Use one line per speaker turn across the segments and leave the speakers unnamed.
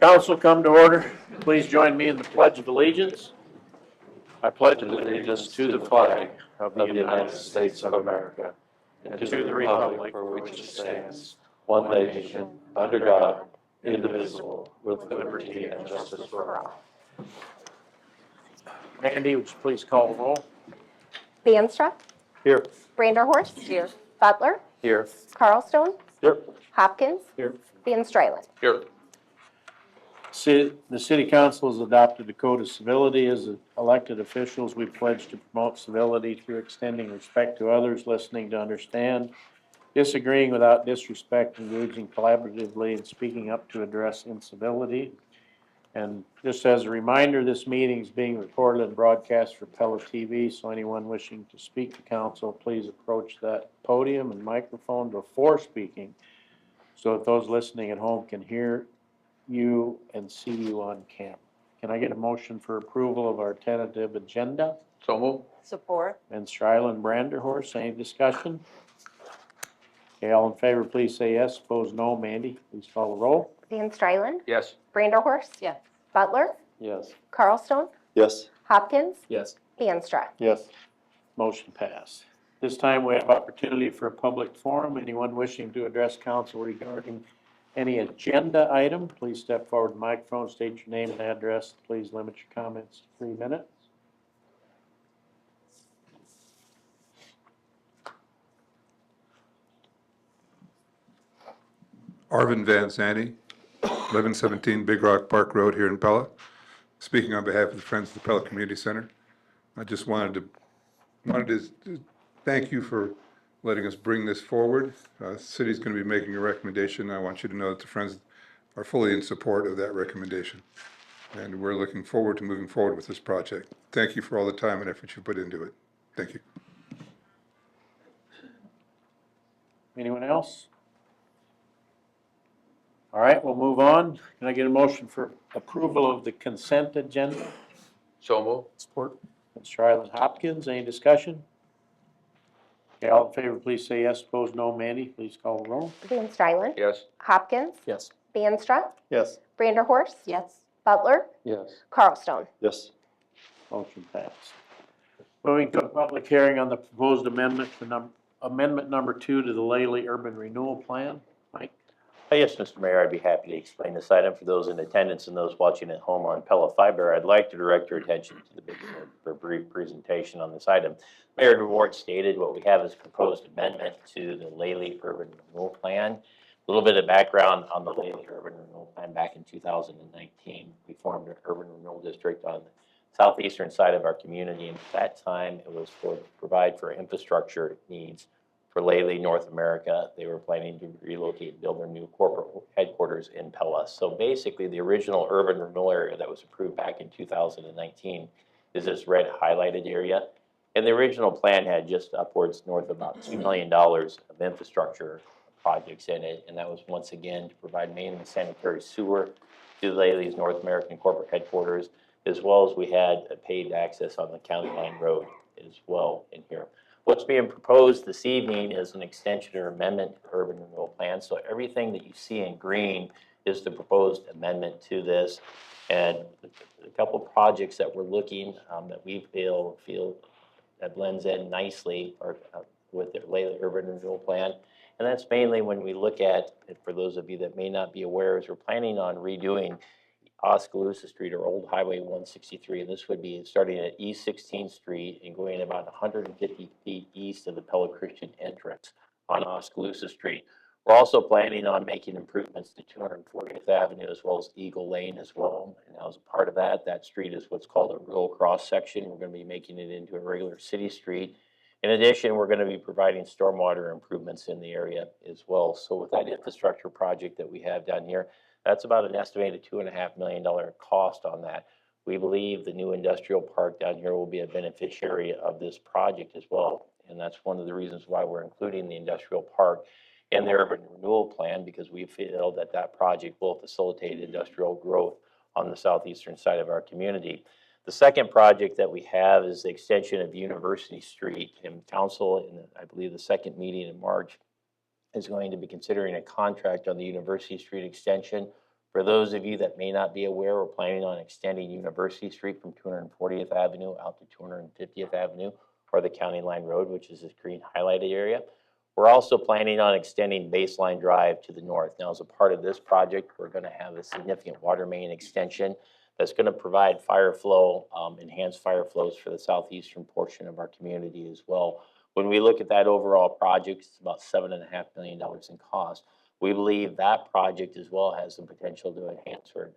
Council, come to order. Please join me in the Pledge of Allegiance. I pledge
allegiance to the flag of the United States of America and to the republic for which it stands, one nation, under God, indivisible, with liberty and justice for all.
Mandy, would you please call the roll?
Banstra.
Here.
Branderhorst. Here. Butler.
Here.
Carlstone.
Here.
Hopkins.
Here.
Van Stryland.
Here. The City Council has adopted a code of civility. As elected officials, we pledge to promote civility through extending respect to others, listening to understand, disagreeing without disrespect, engaging collaboratively, and speaking up to address incivility. And just as a reminder, this meeting is being recorded and broadcast for Pella TV, so anyone wishing to speak to council, please approach that podium and microphone before speaking, so that those listening at home can hear you and see you on camera. Can I get a motion for approval of our tentative agenda?
So move.
Support.
Van Stryland, Branderhorst, any discussion? Okay, all in favor, please say yes. Opposed, no. Mandy, please call the roll.
Van Stryland.
Yes.
Branderhorst. Yes. Butler.
Yes.
Carlstone.
Yes.
Hopkins.
Yes.
Banstra.
Yes. Motion passed. This time we have opportunity for a public forum. Anyone wishing to address council regarding any agenda item, please step forward to the microphone, state your name and address. Please limit your comments to 3 minutes.
Arvin Van Zandy, 1117 Big Rock Park Road here in Pella. Speaking on behalf of the Friends of the Pella Community Center. I just wanted to thank you for letting us bring this forward. The city's going to be making a recommendation. I want you to know that the Friends are fully in support of that recommendation. And we're looking forward to moving forward with this project. Thank you for all the time and effort you put into it. Thank you.
Anyone else? All right, we'll move on. Can I get a motion for approval of the consent agenda?
So move.
Support. Mr. Ryland Hopkins, any discussion? Okay, all in favor, please say yes. Opposed, no. Mandy, please call the roll.
Van Stryland.
Yes.
Hopkins.
Yes.
Banstra.
Yes.
Branderhorst. Yes. Butler.
Yes.
Carlstone.
Yes.
Motion passed. Moving to a public hearing on the proposed amendment to amendment number 2 to the Lely Urban Renewal Plan. Mike?
Yes, Mr. Mayor, I'd be happy to explain this item for those in attendance and those watching at home on Pella Fiber. I'd like to direct your attention to the big board for a brief presentation on this item. Mayor DeWart stated what we have is proposed amendment to the Lely Urban Renewal Plan. A little bit of background on the Lely Urban Renewal Plan. Back in 2019, we formed an urban renewal district on the southeastern side of our community, and at that time it was to provide for infrastructure needs for Lely, North America. They were planning to relocate and build their new corporate headquarters in Pella. So basically the original urban renewal area that was approved back in 2019 is this red highlighted area. And the original plan had just upwards north of about $2 million of infrastructure projects in it. And that was once again to provide mainly sanitary sewer to Lely's North American corporate headquarters, as well as we had a paved access on the County Line Road as well in here. What's being proposed this evening is an extension or amendment to urban renewal plan. So everything that you see in green is the proposed amendment to this. And a couple of projects that we're looking that we feel that blends in nicely with the Lely urban renewal plan. And that's mainly when we look at, for those of you that may not be aware, is we're planning on redoing Oskaloosa Street or Old Highway 163, and this would be starting at East 16th Street and going about 150 feet east of the Pella Christian entrance on Oskaloosa Street. We're also planning on making improvements to 240th Avenue as well as Eagle Lane as well. And as a part of that, that street is what's called a rural cross section. We're going to be making it into a regular city street. In addition, we're going to be providing stormwater improvements in the area as well. So with that infrastructure project that we have down here, that's about an estimated $2.5 million cost on that. We believe the new industrial park down here will be a beneficiary of this project as well. And that's one of the reasons why we're including the industrial park in the urban renewal plan, because we feel that that project will facilitate industrial growth on the southeastern side of our community. The second project that we have is the extension of University Street. And council, in I believe the second meeting in March, is going to be considering a contract on the University Street extension For those of you that may not be aware, we're planning on extending University Street from 240th Avenue out to 250th Avenue, or the County Line Road, which is this green highlighted area. We're also planning on extending Baseline Drive to the north. Now, as a part of this project, we're going to have a significant water main extension that's going to provide fire flow, enhanced fire flows for the southeastern portion of our community as well. When we look at that overall project, it's about $7.5 million in cost. We believe that project as well has the potential to enhance or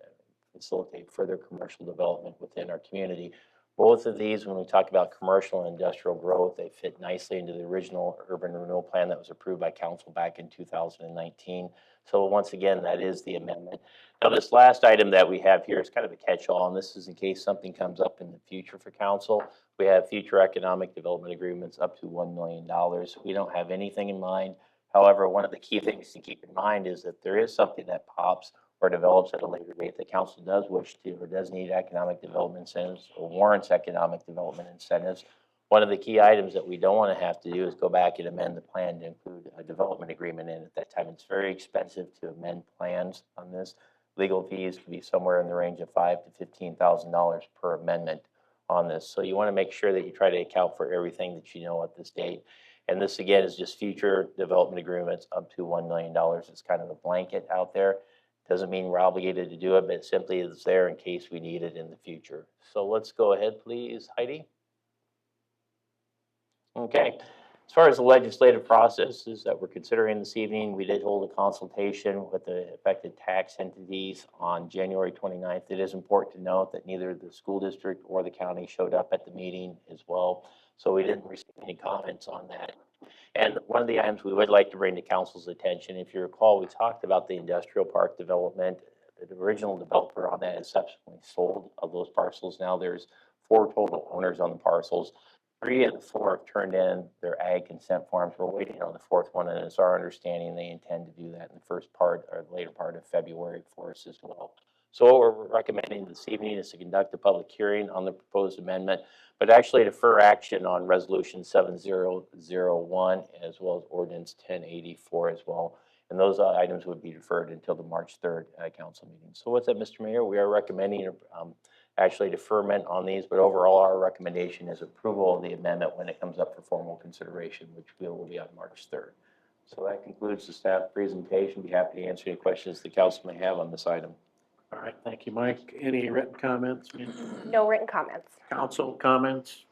facilitate further commercial development within our community. Both of these, when we talk about commercial and industrial growth, they fit nicely into the original urban renewal plan that was approved by council back in 2019. So once again, that is the amendment. Now, this last item that we have here is kind of a catch-all, and this is in case something comes up in the future for council. We have future economic development agreements up to $1 million. We don't have anything in mind. However, one of the key things to keep in mind is that there is something that pops or develops at a later date that council does wish to or does need economic development incentives or warrants economic development incentives. One of the key items that we don't want to have to do is go back and amend the plan to include a development agreement in at that time. It's very expensive to amend plans on this. Legal fees can be somewhere in the range of $5,000 to $15,000 per amendment on this. So you want to make sure that you try to account for everything that you know at this date. And this, again, is just future development agreements up to $1 million. It's kind of a blanket out there. Doesn't mean we're obligated to do it, but it simply is there in case we need it in the future. So let's go ahead, please, Heidi. Okay. As far as the legislative processes that we're considering this evening, we did hold a consultation with the affected tax entities on January 29th. It is important to note that neither the school district or the county showed up at the meeting as well. So we didn't receive any comments on that. And one of the items we would like to bring to council's attention, if you recall, we talked about the industrial park development. The original developer on that has subsequently sold of those parcels. Now there's 4 total owners on the parcels. 3 of the 4 have turned in their ag consent forms. We're waiting on the 4th one, and it's our understanding they intend to do that in the first part or later part of February for us as well. So what we're recommending this evening is to conduct a public hearing on the proposed amendment, but actually defer action on Resolution 7001 as well as Ordinance 1084 as well. And those items would be deferred until the March 3rd council meeting. So what's that, Mr. Mayor? We are recommending actually deferment on these, but overall our recommendation is approval of the amendment when it comes up for formal consideration, which will be on March 3rd. So that concludes the staff presentation. Be happy to answer any questions the council may have on this item.
All right, thank you, Mike. Any written comments?
No written comments.
Council comments?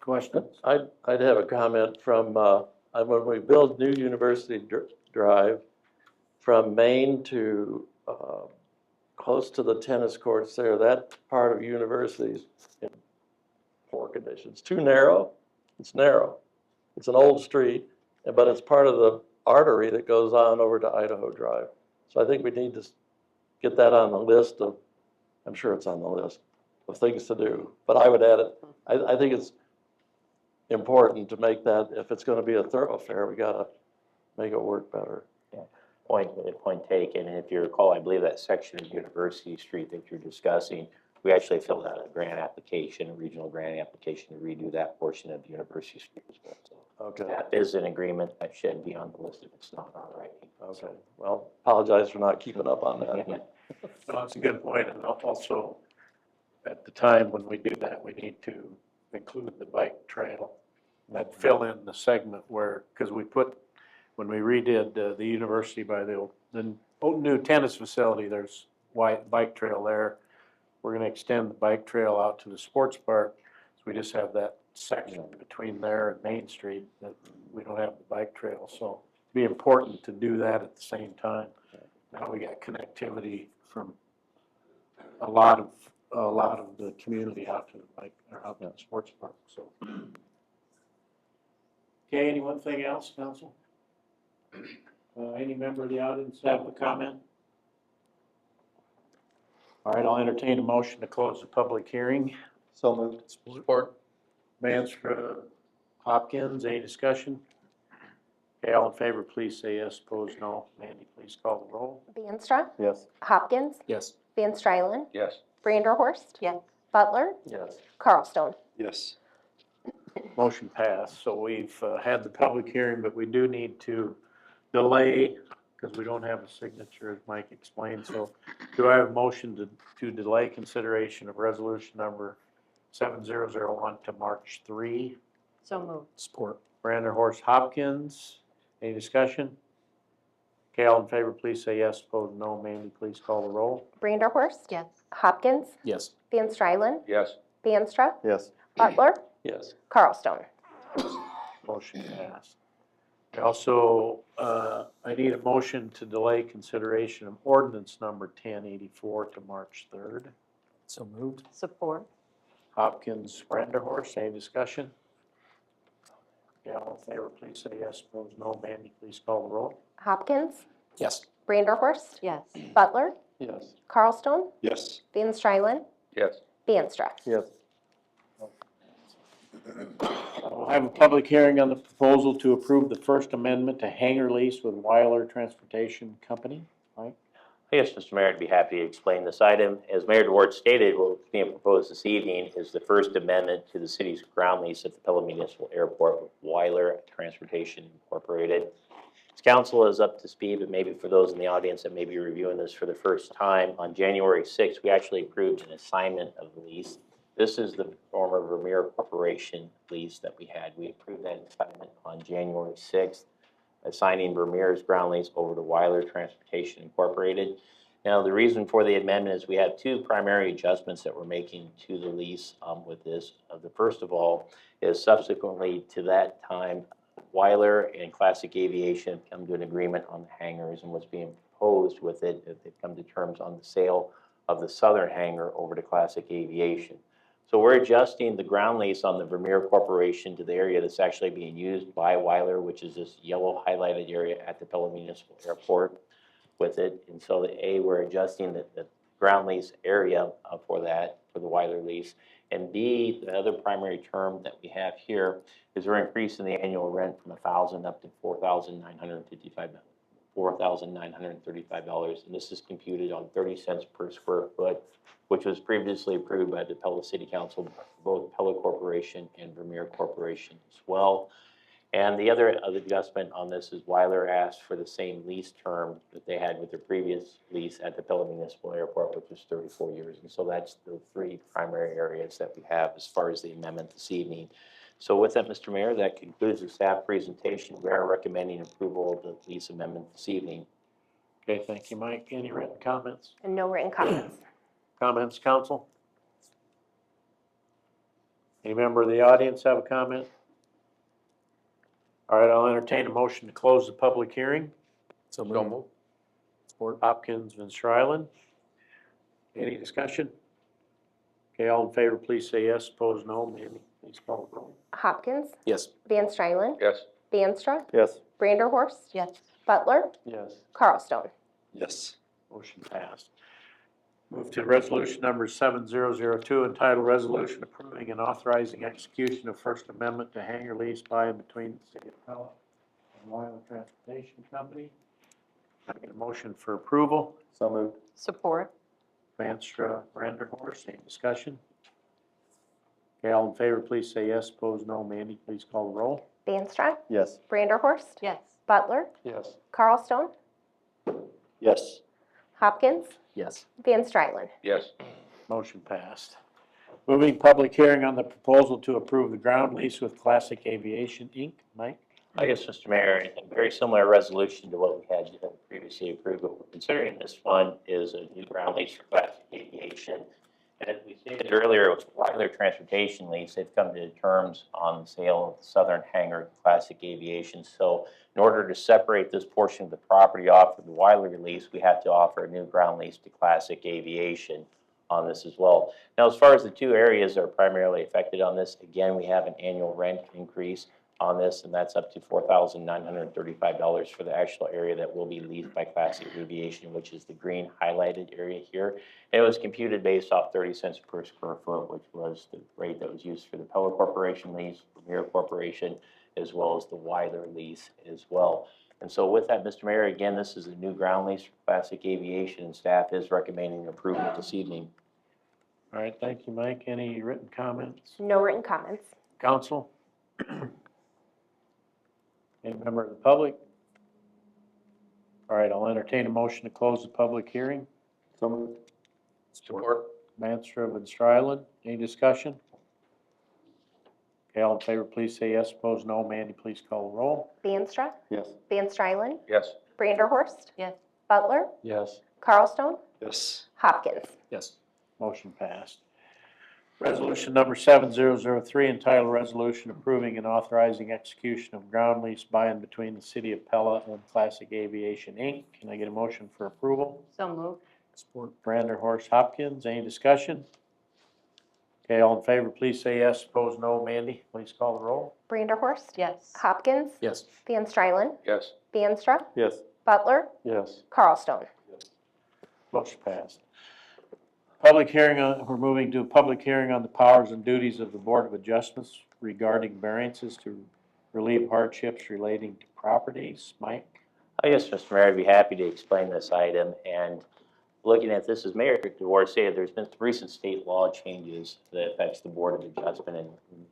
Questions?
I'd have a comment from, when we build new University Drive from Main to close to the tennis courts there, that part of University's in poor condition. It's too narrow. It's narrow. It's an old street, but it's part of the artery that goes on over to Idaho Drive. So I think we need to get that on the list of, I'm sure it's on the list of things to do, but I would add it. I think it's important to make that, if it's going to be a thoroughfare, we got to make it work better.
Yeah. Point taken. And if you recall, I believe that section of University Street that you're discussing, we actually filled out a grant application, a regional grant application to redo that portion of University Street as well. So
Okay.
that is an agreement that should be on the list if it's not already.
Okay. Well, apologize for not keeping up on that.
No, that's a good point. And also, at the time when we do that, we need to include the bike trail that fill in the segment where, because when we redid the university by the old new tennis facility, there's white bike trail there. We're going to extend the bike trail out to the sports park. So we just have that section between there and Main Street that we don't have the bike trail. So it'd be important to do that at the same time. Now we got connectivity from a lot of the community out to the bike or out to the sports park. So, okay, anyone thing else, council? Any member of the audience have a comment? All right, I'll entertain a motion to close the public hearing.
So moved.
Support. Vance, Hopkins, any discussion? Okay, all in favor, please say yes. Opposed, no. Mandy, please call the roll.
Vanstra,
Yes.
Hopkins,
Yes.
Van Strylen,
Yes.
Branderhorst. Yes. Butler,
Yes.
Carlstone.
Yes.
Motion passed. So we've had the public hearing, but we do need to delay because we don't have a signature, as Mike explained. So do I have a motion to delay consideration of resolution number 7001 to March 3?
So moved.
Support. Brander Horst Hopkins. Any discussion? Okay, all in favor, please say yes. Opposed, no. Mandy, please call the roll.
Branderhorst.
Yes.
Hopkins.
Yes.
Van Strylen.
Yes.
Banstra.
Yes.
Butler.
Yes.
Carlstone.
Motion passed. I also, I need a motion to delay consideration of ordinance number 1084 to March 3rd.
So moved.
Support.
Hopkins, Branderhorst, any discussion? Okay, all in favor, please say yes. Opposed, no. Mandy, please call the roll.
Hopkins.
Yes.
Branderhorst.
Yes.
Butler.
Yes.
Carlstone.
Yes.
Van Strylen.
Yes.
Banstra.
Yes.
I have a public hearing on the proposal to approve the First Amendment to hangar lease with Weiler Transportation Company. Mike?
Yes, Mr. Mayor, I'd be happy to explain this item. As Mayor DeWart stated, what's being proposed this evening is the First Amendment to the city's ground lease at the Pella Municipal Airport with Weiler Transportation Incorporated. As council is up to speed, but maybe for those in the audience that may be reviewing this for the first time, on January 6th, we actually approved an assignment of the lease. This is the former Vermeer Corporation lease that we had. We approved that assignment on January 6th, assigning Vermeer's ground lease over to Weiler Transportation Incorporated. Now, the reason for the amendment is we have two primary adjustments that we're making to the lease with this. The first of all is subsequently to that time, Weiler and Classic Aviation have come to an agreement on the hangars, and what's being proposed with it, they've come to terms on the sale of the southern hangar over to Classic Aviation. So we're adjusting the ground lease on the Vermeer Corporation to the area that's actually being used by Weiler, which is this yellow highlighted area at the Pella Municipal Airport with it. And so we're adjusting the ground lease area for that, for the Weiler lease. And B, the other primary term that we have here is we're increasing the annual rent from $1,000 up to $4,935. And this is computed on 30 cents per square foot, which was previously approved by the Pella City Council, both Pella Corporation and Vermeer Corporation as well. And the other adjustment on this is Weiler asked for the same lease term that they had with their previous lease at the Pella Municipal Airport, which was 34 years. And so that's the three primary areas that we have as far as the amendment this evening. So with that, Mr. Mayor, that concludes the staff presentation. We are recommending approval of the lease amendment this evening.
Okay, thank you, Mike. Any written comments?
And no written comments.
Comments, council? Any member of the audience have a comment? All right, I'll entertain a motion to close the public hearing.
So moved.
Support Hopkins, Van Strylen. Any discussion? Okay, all in favor, please say yes. Opposed, no. Mandy, please call the roll.
Hopkins.
Yes.
Van Strylen.
Yes.
Banstra.
Yes.
Branderhorst.
Yes.
Butler.
Yes.
Carlstone.
Yes.
Motion passed. Move to resolution number 7002, entitled Resolution Approving and Authorizing Execution of First Amendment to Hangar Lease by and between the City of Pella and Weiler Transportation Company. I get a motion for approval.
So moved.
Support.
Banstra, Branderhorst, any discussion? Okay, all in favor, please say yes. Opposed, no. Mandy, please call the roll.
Banstra.
Yes.
Branderhorst.
Yes.
Butler.
Yes.
Carlstone.
Yes.
Hopkins.
Yes.
Van Strylen.
Yes.
Motion passed. Moving public hearing on the proposal to approve the ground lease with Classic Aviation, Inc. Mike?
Yes, Mr. Mayor, a very similar resolution to what we had previously approved, but we're considering this one is a new ground lease for Classic Aviation. And as we stated earlier, with Weiler Transportation lease, they've come to terms on the sale of the southern hangar to Classic Aviation. So in order to separate this portion of the property off of the Weiler lease, we have to offer a new ground lease to Classic Aviation on this as well. Now, as far as the two areas that are primarily affected on this, again, we have an annual rent increase on this, and that's up to $4,935 for the actual area that will be leased by Classic Aviation, which is the green highlighted area here. And it was computed based off 30 cents per square foot, which was the rate that was used for the Pella Corporation lease, Vermeer Corporation, as well as the Weiler lease as well. And so with that, Mr. Mayor, again, this is a new ground lease for Classic Aviation, and staff is recommending approval this evening.
All right, thank you, Mike. Any written comments?
No written comments.
Council? Any member of the public? All right, I'll entertain a motion to close the public hearing.
So moved.
Support. Manstrub and Stryland. Any discussion? Okay, all in favor, please say yes. Opposed, no. Mandy, please call the roll.
Vanstra,
Yes.
Van Strylen,
Yes.
Branderhorst.
Yes.
Butler,
Yes.
Carlstone,
Yes.
Hopkins.
Yes.
Motion passed. Resolution number 7003, entitled Resolution Approving and Authorizing Execution of Ground Lease by and between the City of Pella and Classic Aviation, Inc. Can I get a motion for approval?
So moved.
Support.
Brander, Horst, Hopkins, any discussion? Okay, all in favor, please say yes. Opposed, no. Mandy, please call the roll.
Branderhorst.
Yes.
Hopkins.
Yes.
Van Strylen,
Yes.
Vanstra,
Yes.
Butler,
Yes.
Carlstone.
Motion passed. Public hearing on, we're moving to a public hearing on the powers and duties of the Board of Adjustments regarding variances to relieve hardships relating to properties. Mike?
Yes, Mr. Mayor, I'd be happy to explain this item. And looking at this, as Mayor DeWart stated, there's been some recent state law changes that affects the Board of Adjustment in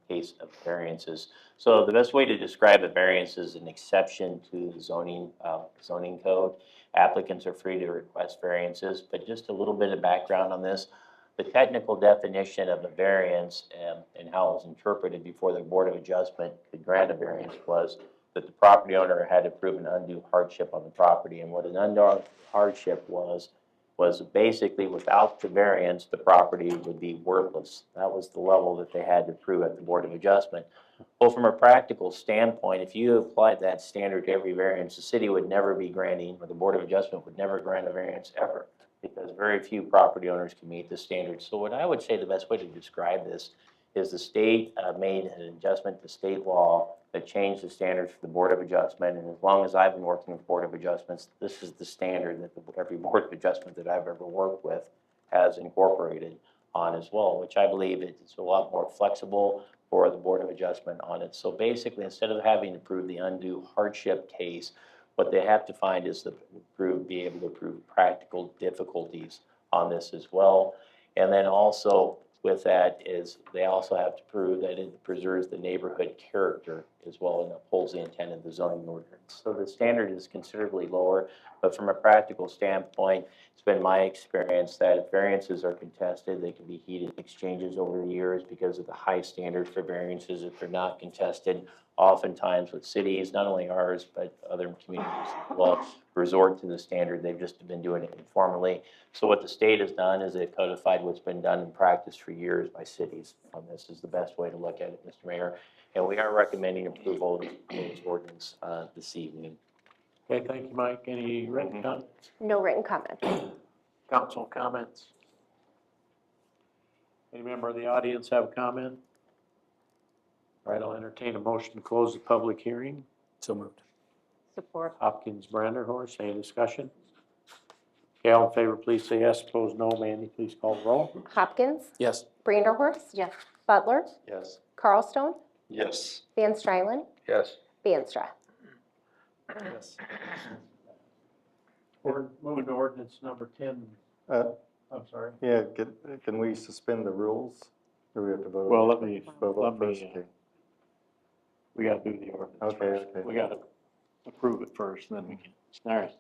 case of variances. So the best way to describe a variance is an exception to the zoning code. Applicants are free to request variances, but just a little bit of background on this. The technical definition of a variance and how it was interpreted before the Board of Adjustment could grant a variance was that the property owner had to prove an undue hardship on the property. And what an undue hardship was basically without the variance, the property would be worthless. That was the level that they had to prove at the Board of Adjustment. Well, from a practical standpoint, if you applied that standard to every variance, the city would never be granting, or the Board of Adjustment would never grant a variance ever, because very few property owners can meet the standard. So what I would say the best way to describe this is the state made an adjustment to state law that changed the standards for the Board of Adjustment. And as long as I've been working with Board of Adjustments, this is the standard that every Board of Adjustment that I've ever worked with has incorporated on as well, which I believe it's a lot more flexible for the Board of Adjustment on it. So basically, instead of having to prove the undue hardship case, what they have to find is be able to prove practical difficulties on this as well. And then also with that is they also have to prove that it preserves the neighborhood character as well and upholds the intent of the zoning ordinance. So the standard is considerably lower, but from a practical standpoint, it's been my experience that if variances are contested, they can be heated exchanges over the years because of the high standard for variances. If they're not contested, oftentimes with cities, not only ours, but other communities as well, resort to the standard. They've just been doing it informally. So what the state has done is they've codified what's been done in practice for years by cities. This is the best way to look at it, Mr. Mayor. And we are recommending approval of this ordinance this evening.
Okay, thank you, Mike. Any written comments?
No written comments.
Council comments? Any member of the audience have a comment? All right, I'll entertain a motion to close the public hearing.
So moved.
Support.
Hopkins, Branderhorst, any discussion? Okay, all in favor, please say yes. Opposed, no. Mandy, please call the roll.
Hopkins,
Yes.
Branderhorst.
Yes.
Butler,
Yes.
Carlstone,
Yes.
Van Strylen,
Yes.
Vanstra.
Yes.
We're moving to ordinance number 10.
Uh,
I'm sorry.
Yeah, can we suspend the rules? Or we have to vote?
Well, let me,
Vote first,
we
okay.
gotta do the ordinance
Okay,
first.
okay.
We gotta approve it first, then we can, all right.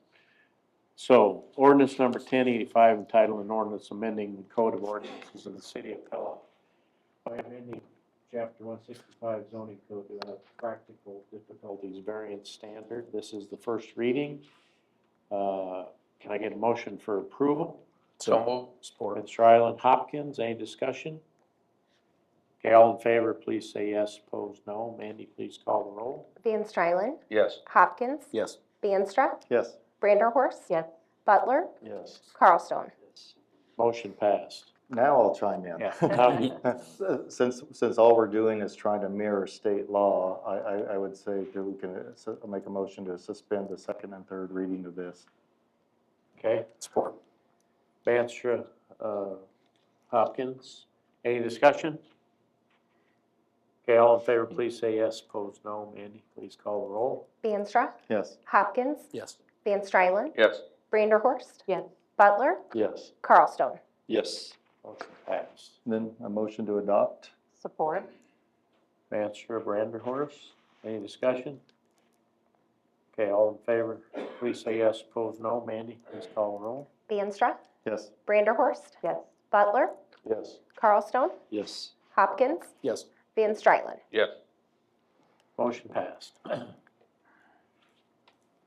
So, ordinance number 1085, entitled an ordinance amending the code of ordinances of the city of Pella by amending chapter 165 zoning code to have practical difficulties variance standard. This is the first reading. Can I get a motion for approval?
So moved. Support.
Van Strylen, Hopkins, any discussion? Okay, all in favor, please say yes. Opposed, no. Mandy, please call the roll.
Van Strylen,
Yes.
Hopkins,
Yes.
Vanstra,
Yes,
Branderhorst.
Yes.
Butler,
Yes.
Carlstone.
Motion passed.
now I'll chime in.
Yeah. Now you-
Since all we're doing is trying to mirror state law, I would say that we can make a motion to suspend the second and third reading of this.
Okay,
Support.
Vanstra, Hopkins, any discussion? Okay, all in favor, please say yes. Opposed, no. Mandy, please call the roll.
Vanstra,
Yes,
Hopkins,
Yes.
Van Strylen,
Yes.
Branderhorst.
Yes.
Butler,
Yes.
Carlstone.
Yes.
Motion passed.
then a motion to adopt?
Support.
Vanstra, Branderhorst, any discussion? Okay, all in favor, please say yes. Opposed, no. Mandy, please call the roll.
Vanstra,
Yes.
Vanderhorst. Yes. Butler,
Yes.
Carlstone,
Yes.
Hopkins,
Yes.
Van Strylen.
Yes.
Motion passed.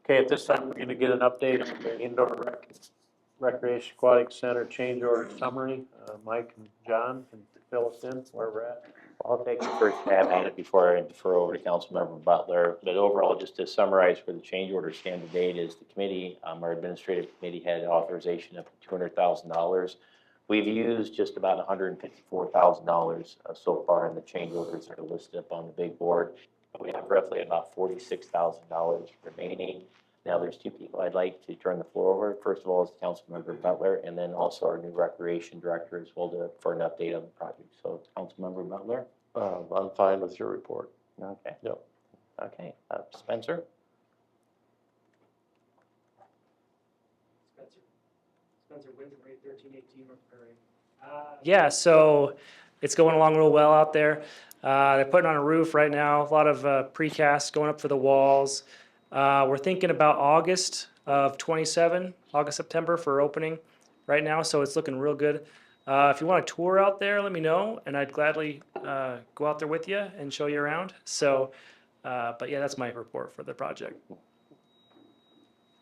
Okay, at this time, we're gonna get an update on the indoor recreation aquatic center change order summary. Mike and John can fill us in where we're at.
I'll take the first stab at it before I defer over to Councilmember Butler. But overall, just to summarize where the change order stand to date is the committee, our administrative committee had authorization up to $200,000. We've used just about $154,000 so far in the change orders that are listed up on the big board. We have roughly about $46,000 remaining. Now, there's two people I'd like to turn the floor over. First of all is Councilmember Butler, and then also our new recreation director as well for an update on the project. So Councilmember Butler?
I'm fine with your report.
Okay.
Yep.
Okay, Spencer?
Spencer Winter, 1318 North Prairie. Yeah, so it's going along real well out there. They're putting on a roof right now, a lot of precast going up for the walls. We're thinking about August of 27, August, September for opening right now, so it's looking real good. If you want a tour out there, let me know, and I'd gladly go out there with you and show you around. So, but yeah, that's my report for the project.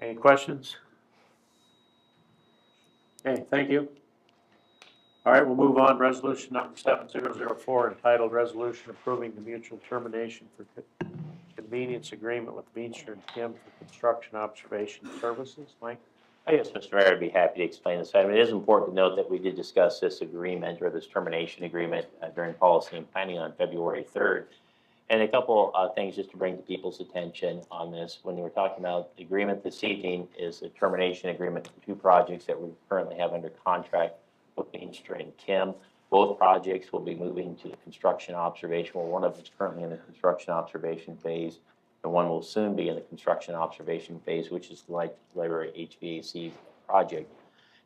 Any questions? Okay, thank you. All right, we'll move on. Resolution number 7004 entitled Resolution Approving the Mutual Termination for Convenience Agreement with Beanstra and Kim for Construction Observation Services. Mike?
Yes, Mr. Mayor, I'd be happy to explain this item. It is important to note that we did discuss this agreement or this termination agreement during policy and planning on February 3rd. And a couple things just to bring to people's attention on this. When we're talking about the agreement this evening is a termination agreement for two projects that we currently have under contract with Beanstra and Kim. Both projects will be moving to the construction observation. Well, one of them is currently in the construction observation phase, and one will soon be in the construction observation phase, which is the library HVAC project.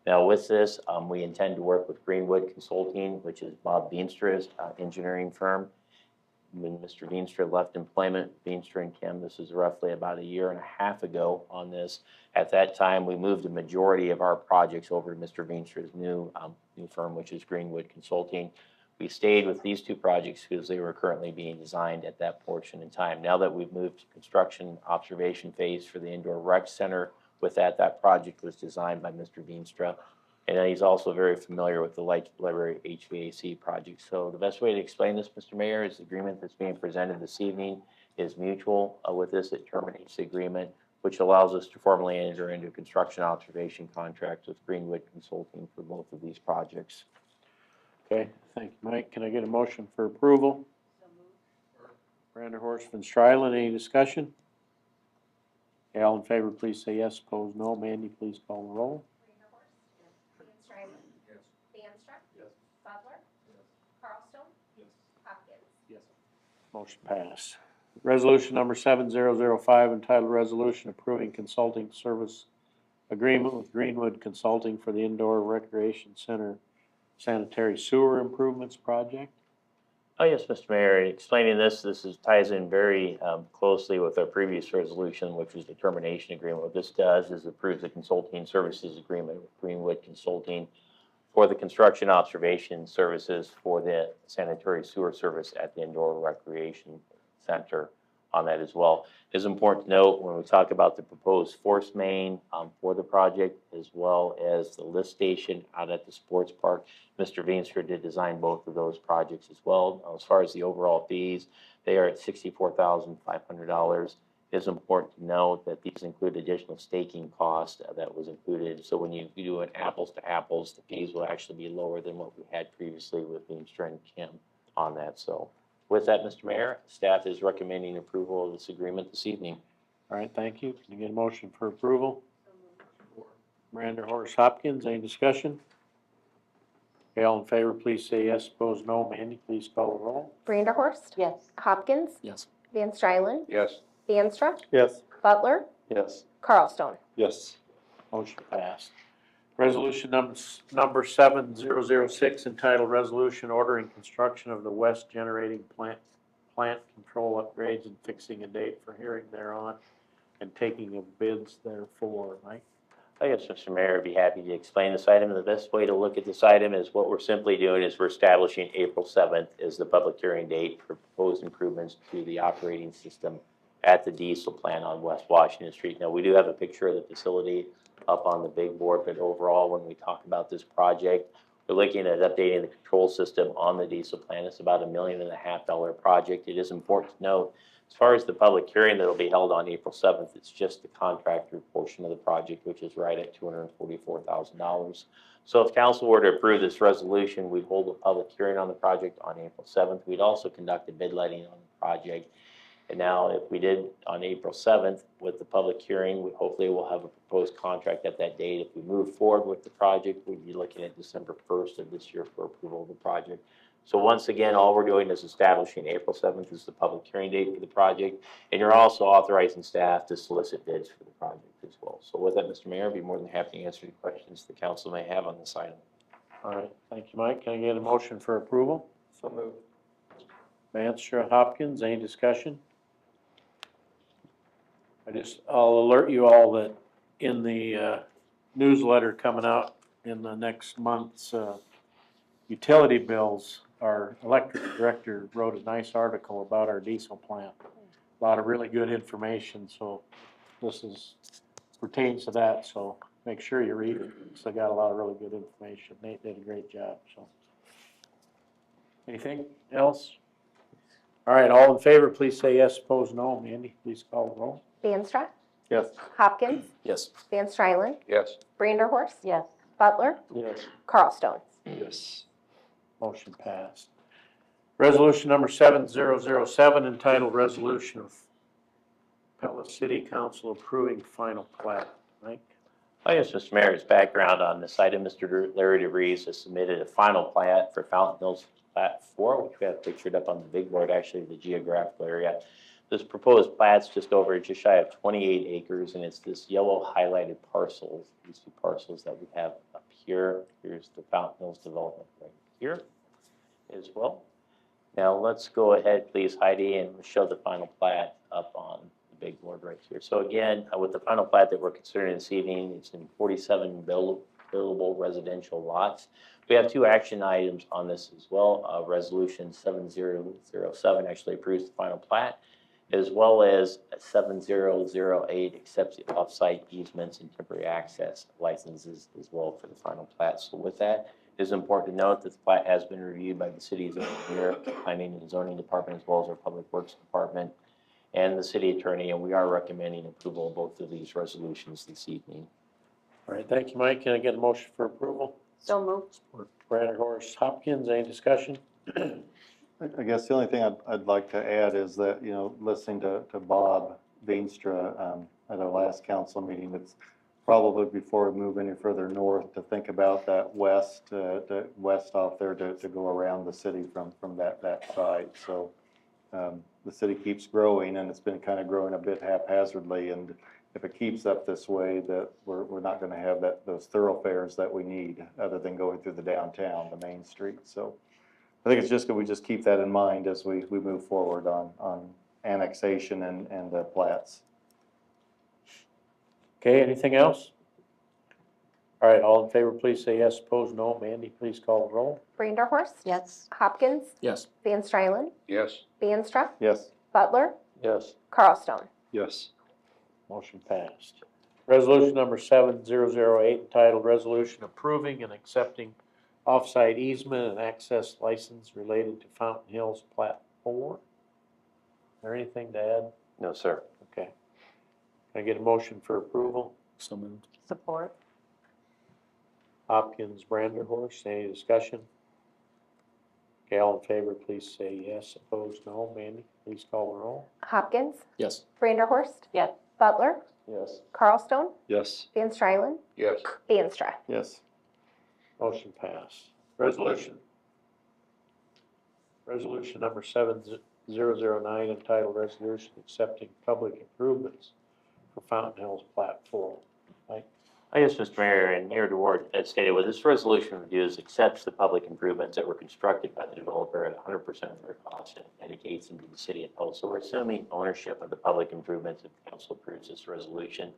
Now, with this, we intend to work with Greenwood Consulting, which is Bob Beenstra's engineering firm. When Mr. Veenstra left employment, Veenstra and Kim, this is roughly about a year and a half ago on this. At that time, we moved the majority of our projects over to Mr. Veenstra's new firm, which is Greenwood Consulting. We stayed with these two projects because they were currently being designed at that portion in time. Now that we've moved to construction observation phase for the indoor rec center, with that project was designed by Mr. Veenstra. And he's also very familiar with the library HVAC project. So the best way to explain this, Mr. Mayor, is the agreement that's being presented this evening is mutual. With this, it terminates the agreement, which allows us to formally enter into a construction observation contract with Greenwood Consulting for both of these projects.
Okay, thank you, Mike. Can I get a motion for approval? Vanderhorst, Van Strylen, any discussion? Okay, all in favor, please say yes. Opposed, no. Mandy, please call the roll.
Van Strylen. Yes. Vanstra.
Yes.
Butler.
Yes.
Carlstone.
Yes.
Hopkins.
Yes.
Motion passed. Resolution number 7005 entitled Resolution Approving Consulting Service Agreement with Greenwood Consulting for the Indoor Recreation Center Sanitary Sewer Improvements Project.
Oh, yes, Mr. Mayor, explaining this ties in very closely with our previous resolution, which was the termination agreement. What this does is approves the consulting services agreement with Greenwood Consulting for the construction observation services for the sanitary sewer service at the indoor recreation center on that as well. It is important to note when we talk about the proposed force main for the project, as well as the lift station out at the sports park, Mr. Veenstra did design both of those projects as well. As far as the overall fees, they are at $64,500. It is important to note that these include additional staking cost that was included. So when you do an apples to apples, the fees will actually be lower than what we had previously with Veenstra and Kim on that. So with that, Mr. Mayor, staff is recommending approval of this agreement this evening.
All right, thank you. Can I get a motion for approval? Vanderhorst, Hopkins, any discussion? Okay, all in favor, please say yes. Opposed, no. Mandy, please call the roll.
Vanderhorst.
Yes.
Hopkins.
Yes.
Van Strylen.
Yes.
Vanstra.
Yes.
Butler.
Yes.
Carlstone.
Yes.
Motion passed. Resolution number 7006 entitled Resolution Ordering Construction of the West Generating Plant Control Upgrades and Fixing a Date for Hearing thereon. and taking of bids therefore. Mike?
Yes, Mr. Mayor, I'd be happy to explain this item. The best way to look at this item is what we're simply doing is we're establishing April 7th as the public hearing date for proposed improvements to the operating system at the diesel plant on West Washington Street. Now, we do have a picture of the facility up on the big board, but overall, when we talk about this project, we're looking at updating the control system on the diesel plant. It's about $1.5 million project. It is important to note, as far as the public hearing that will be held on April 7th, it's just the contractor portion of the project, which is right at $244,000. So if council were to approve this resolution, we'd hold a public hearing on the project on April 7th. We'd also conduct a bid letting on the project. And now if we did on April 7th with the public hearing, we hopefully will have a proposed contract at that date. If we move forward with the project, we'd be looking at December 1st of this year for approval of the project. So once again, all we're doing is establishing April 7th as the public hearing date for the project. And you're also authorizing staff to solicit bids for the project as well. So with that, Mr. Mayor, I'd be more than happy to answer any questions the council may have on this item.
All right, thank you, Mike. Can I get a motion for approval?
So moved.
Vanstra, Hopkins, any discussion? I'll alert you all that in the newsletter coming out in the next month's utility bills, our electric director wrote a nice article about our diesel plant. A lot of really good information, so this pertains to that, so make sure you read it. So I got a lot of really good information. Nate did a great job, so. Anything else? All right, all in favor, please say yes, opposed no. Mandy, please call the roll.
Vanstra,
Yes.
Hopkins,
Yes.
Van Strylen,
Yes.
Branderhorst. Yes. Butler,
Yes.
Carlstone.
Yes.
Motion passed. Resolution number 7007 entitled Resolution of Pella City Council approving final plat. Mike?
Oh, yes, Mr. Mayor, as background on this item, Mr. Larry DeVries has submitted a final plat for Fountain Hills Plat 4, which we have pictured up on the big board, actually the geographical area. This proposed plat's just shy of 28 acres, and it's this yellow highlighted parcels, these two parcels that we have up here. Here's the Fountain Hills development right here as well. Now let's go ahead, please, Heidi, and show the final plat up on the big board right here. So again, with the final plat that we're considering this evening, it's in 47 buildable residential lots. We have two action items on this as well. Resolution 7007 actually approves the final plat, as well as 7008 accepts the off-site easements and temporary access licenses as well for the final plat. So with that, it is important to note that the plat has been reviewed by the city's engineer, planning and zoning department, as well as our public works department and the city attorney, and we are recommending approval of both of these resolutions this evening.
All right, thank you, Mike. Can I get a motion for approval?
So moved.
Branderhorst, Hopkins, any discussion?
I guess the only thing I'd like to add is that, you know, listening to Bob Veenstra at our last council meeting, it's probably before we move any further north to think about that west off there to go around the city from that side. So the city keeps growing, and it's been kind of growing a bit haphazardly, and if it keeps up this way, that we're not going to have those thoroughfares that we need other than going through the downtown, the main street. So I think it's just that we just keep that in mind as we move forward on annexation and the plats.
Okay, anything else? All right, all in favor, please say yes, opposed no. Mandy, please call the roll.
Branderhorst. Yes. Hopkins,
Yes.
Van Strylen,
Yes.
Vanstra,
Yes.
Butler,
Yes.
Carlstone.
Yes.
Motion passed. Resolution number 7008 entitled Resolution Approving and Accepting Off-Site Easement and Access License Related to Fountain Hills Plat 4. Is there anything to add?
No, sir.
Okay. Can I get a motion for approval?
So moved.
Support.
Hopkins, Branderhorst, any discussion? Okay, all in favor, please say yes, opposed no. Mandy, please call the roll.
Hopkins,
Yes.
Branderhorst. Yes. Butler,
Yes.
Carlstone,
Yes.
Van Strylen,
Yes.
Vanstra.
Yes.
Motion passed. Resolution number 7009 entitled Resolution Accepting Public Improvements for Fountain Hills Plat 4. Mike?
Yes, Mr. Mayor, and Mayor DeWard has stated, what this resolution reviews accepts the public improvements that were constructed by the developer at 100% of their cost and dedicates them to the city of Pella. So we're assuming ownership of the public improvements if council approves this resolution.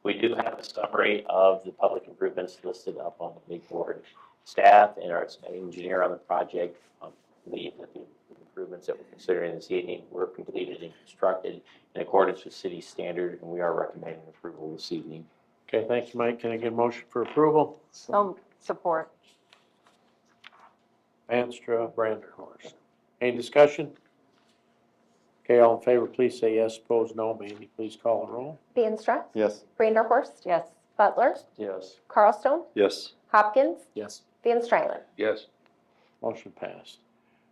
We do have a summary of the public improvements listed up on the big board. Staff and our engineer on the project believe that the improvements that we're considering this evening were completed and constructed in accordance with city standard, and we are recommending approval this evening.
Okay, thank you, Mike. Can I get a motion for approval?
Support.
Vanstra, Branderhorst. Any discussion? Okay, all in favor, please say yes. Opposed, no. Mandy, please call the roll.
Vanstra.
Yes.
Branderhorst. Yes. Butler.
Yes.
Carlstone.
Yes.
Hopkins.
Yes.
Van Strylen.
Yes.
Motion passed.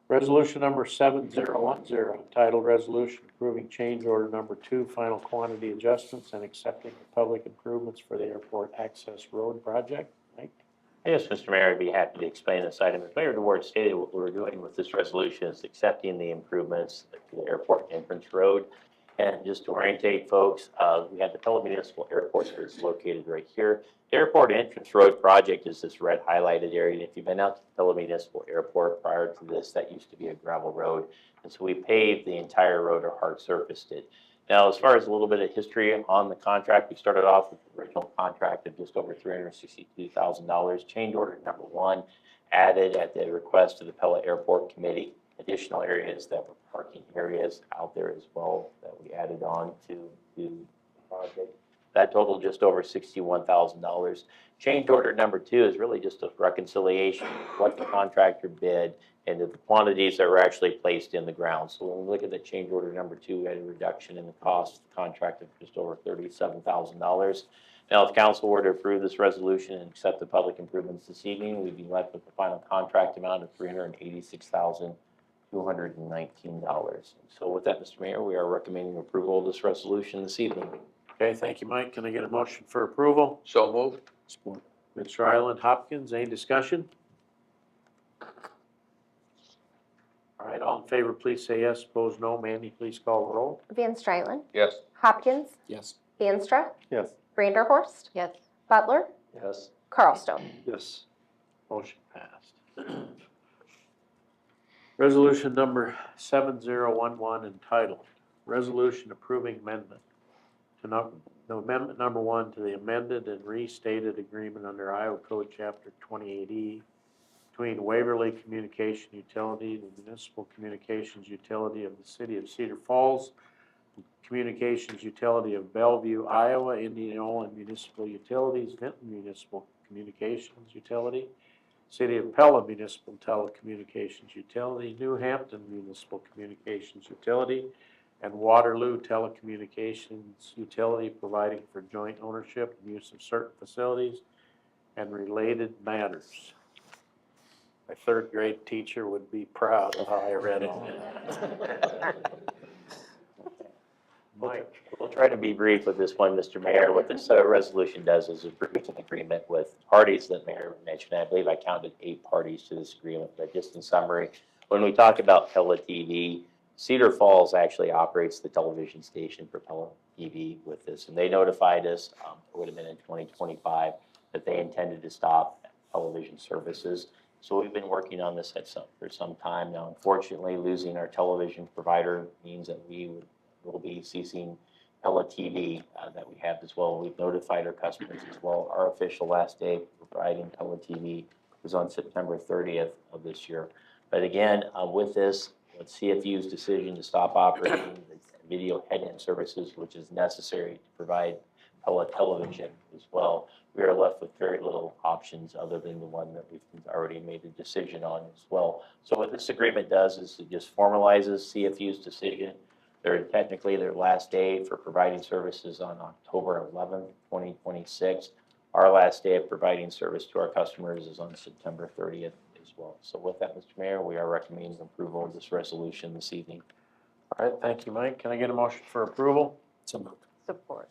Resolution number 7010, entitled Resolution Approving Change Order Number 2, Final Quantity Adjustments and Accepting the Public Improvements for the Airport Access Road Project. Mike?
Yes, Mr. Mayor, I'd be happy to explain this item. As Mayor DeWard stated, what we're doing with this resolution is accepting the improvements to the airport entrance road. And just to orientate folks, we have the Pella Municipal Airport that is located right here. The airport entrance road project is this red highlighted area. And if you've been out to the Pella Municipal Airport prior to this, that used to be a gravel road. And so we paved the entire road or hard surfaced it. Now, as far as a little bit of history on the contract, we started off with the original contract of just over $362,000. Change order number 1 added at the request of the Pella Airport Committee additional areas that were parking areas out there as well that we added on to the project. That totaled just over $61,000. Change order number 2 is really just a reconciliation of what the contractor bid and the quantities that were actually placed in the ground. So when we look at the change order number 2, we had a reduction in the cost of the contract of just over $37,000. Now, if council were to approve this resolution and accept the public improvements this evening, we'd be left with the final contract amount of $386,219. So with that, Mr. Mayor, we are recommending approval of this resolution this evening.
Okay, thank you, Mike. Can I get a motion for approval?
So moved.
Support. Mr. Island, Hopkins, any discussion? All right, all in favor, please say yes. Opposed, no. Mandy, please call the roll.
Van Strylen.
Yes.
Hopkins.
Yes.
Vanstra.
Yes.
Branderhorst. Yes. Butler.
Yes.
Carlstone.
Yes.
Motion passed. Resolution number 7011, entitled Resolution Approving Amendment to Amendment Number 1 to the amended and restated agreement under Iowa Code Chapter 28E between Waverly Communication Utility, the Municipal Communications Utility of the City of Cedar Falls, Communications Utility of Bellevue, Iowa, Indianola Municipal Utilities, Vinton Municipal Communications Utility, City of Pella Municipal Telecommunications Utility, New Hampton Municipal Communications Utility, and Waterloo Telecommunications Utility, providing for joint ownership and use of certain facilities and related matters. My third grade teacher would be proud of how I read all that. Mike?
We'll try to be brief with this one, Mr. Mayor. What this resolution does is approve an agreement with parties that Mayor mentioned. I believe I counted 8 parties to this agreement, but just in summary, when we talk about Pella TV, Cedar Falls actually operates the television station for Pella TV with this, and they notified us, it would have been in 2025, that they intended to stop television services. So we've been working on this for some time now. Unfortunately, losing our television provider means that we will be ceasing Pella TV that we have as well. We've notified our customers as well. Our official last day for providing Pella TV was on September 30th of this year. But again, with this, with CFU's decision to stop operating the video head-end services, which is necessary to provide Pella television as well, we are left with very little options other than the one that we've already made a decision on as well. So what this agreement does is it just formalizes CFU's decision. Technically their last day for providing services on October 11th, 2026. Our last day of providing service to our customers is on September 30th as well. So with that, Mr. Mayor, we are recommending approval of this resolution this evening.
All right, thank you, Mike. Can I get a motion for approval?
So moved.
Support.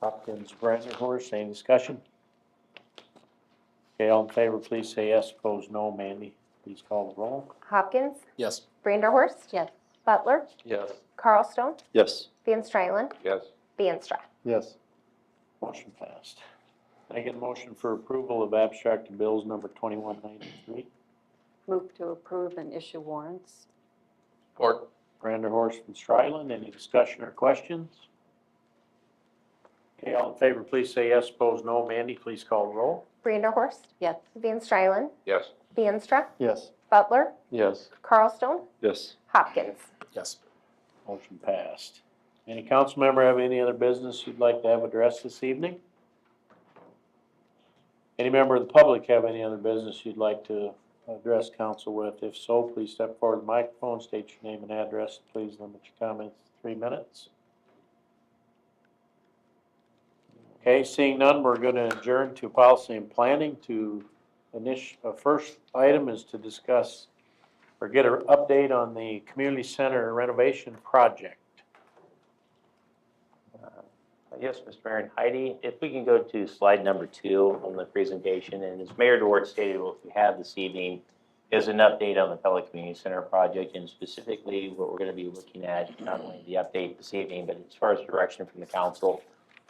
Hopkins, Branderhorst, any discussion? Okay, all in favor, please say yes. Opposed, no. Mandy, please call the roll.
Hopkins.
Yes.
Branderhorst. Yes. Butler.
Yes.
Carlstone.
Yes.
Van Strylen.
Yes.
Vanstra.
Yes.
Motion passed. Can I get a motion for approval of abstract of bills number 2193?
Move to approve and issue warrants.
Support.
Horst and Stryland, any discussion or questions? Okay, all in favor, please say yes. Opposed, no. Mandy, please call the roll.
Horst,
Yes.
Van Strylen,
Yes.
Veenstra,
Yes.
Butler,
Yes.
Carlstone,
Yes.
Hopkins.
Yes.
Motion passed. Any council member have any other business you'd like to have addressed this evening? Any member of the public have any other business you'd like to address council with? If so, please step forward to the microphone, state your name and address. Please limit your comments to 3 minutes. Okay, seeing none, we're going to adjourn to policy and planning. First item is to discuss or get an update on the community center renovation project.
Yes, Mr. Mayor and Heidi, if we can go to slide number 2 on the presentation, and as Mayor DeWart stated, what we have this evening is an update on the Pella Community Center project, and specifically what we're going to be looking at, not only the update this evening, but as far as direction from the council,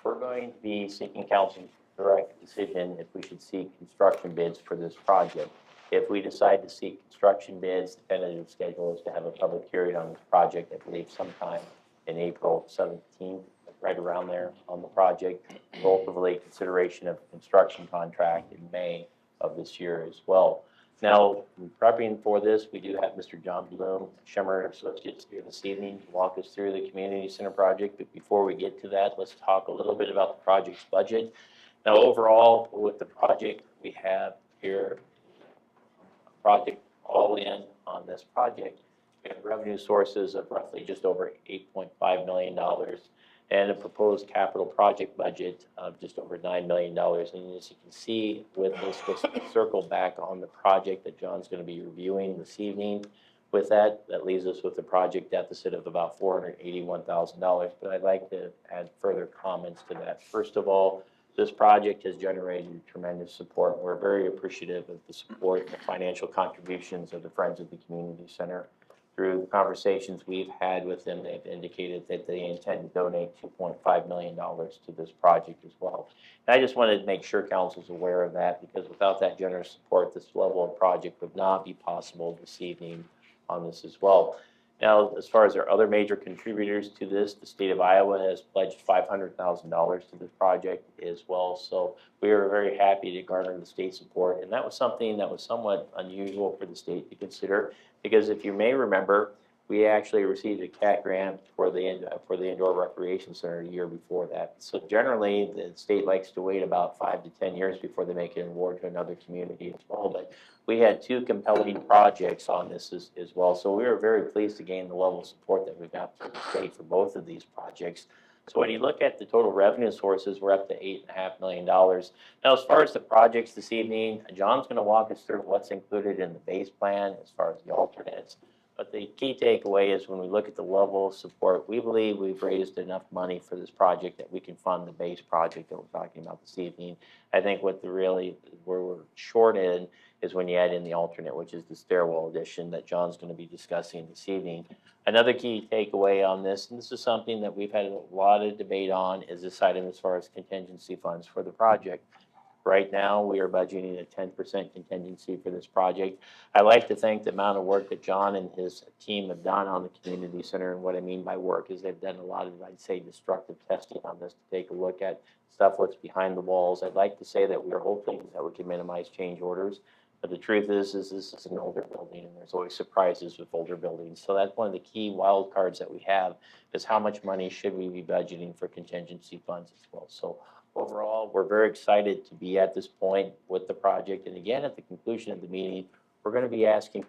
we're going to be seeking council's direct decision if we should seek construction bids for this project. If we decide to seek construction bids, the tentative schedule is to have a public hearing on this project, I believe sometime in April 17th, right around there on the project. Ultimately, consideration of a construction contract in May of this year as well. Now, prepping for this, we do have Mr. John Bloom, Schemmer Associates here this evening to walk us through the community center project. But before we get to that, let's talk a little bit about the project's budget. Now, overall, with the project we have here, project all in on this project, we have revenue sources of roughly just over $8.5 million and a proposed capital project budget of just over $9 million. And as you can see with this, let's circle back on the project that John's going to be reviewing this evening. With that, that leaves us with a project deficit of about $481,000. But I'd like to add further comments to that. First of all, this project has generated tremendous support. We're very appreciative of the support and the financial contributions of the Friends of the Community Center. Through the conversations we've had with them, they've indicated that they intend to donate $2.5 million to this project as well. And I just wanted to make sure council's aware of that, because without that generous support, this level of project would not be possible this evening on this as well. Now, as far as our other major contributors to this, the state of Iowa has pledged $500,000 to this project as well. So we are very happy to garner the state support. And that was something that was somewhat unusual for the state to consider, because if you may remember, we actually received a CAT grant for the indoor recreation center a year before that. So generally, the state likes to wait about 5 to 10 years before they make an award to another community as well. But we had 2 compelling projects on this as well. So we were very pleased to gain the level of support that we got from the state for both of these projects. So when you look at the total revenue sources, we're up to $8.5 million. Now, as far as the projects this evening, John's going to walk us through what's included in the base plan as far as the alternates. But the key takeaway is when we look at the level of support, we believe we've raised enough money for this project that we can fund the base project that we're talking about this evening. I think where we're short in is when you add in the alternate, which is the stairwell addition that John's going to be discussing this evening. Another key takeaway on this, and this is something that we've had a lot of debate on, is this item as far as contingency funds for the project. Right now, we are budgeting a 10% contingency for this project. I like to think the amount of work that John and his team have done on the community center, and what I mean by work is they've done a lot of, I'd say, destructive testing on this to take a look at stuff what's behind the walls. I'd like to say that we're hoping that we can minimize change orders. But the truth is this is an older building, and there's always surprises with older buildings. So that's one of the key wild cards that we have, is how much money should we be budgeting for contingency funds as well. So overall, we're very excited to be at this point with the project. And again, at the conclusion of the meeting, we're going to be asking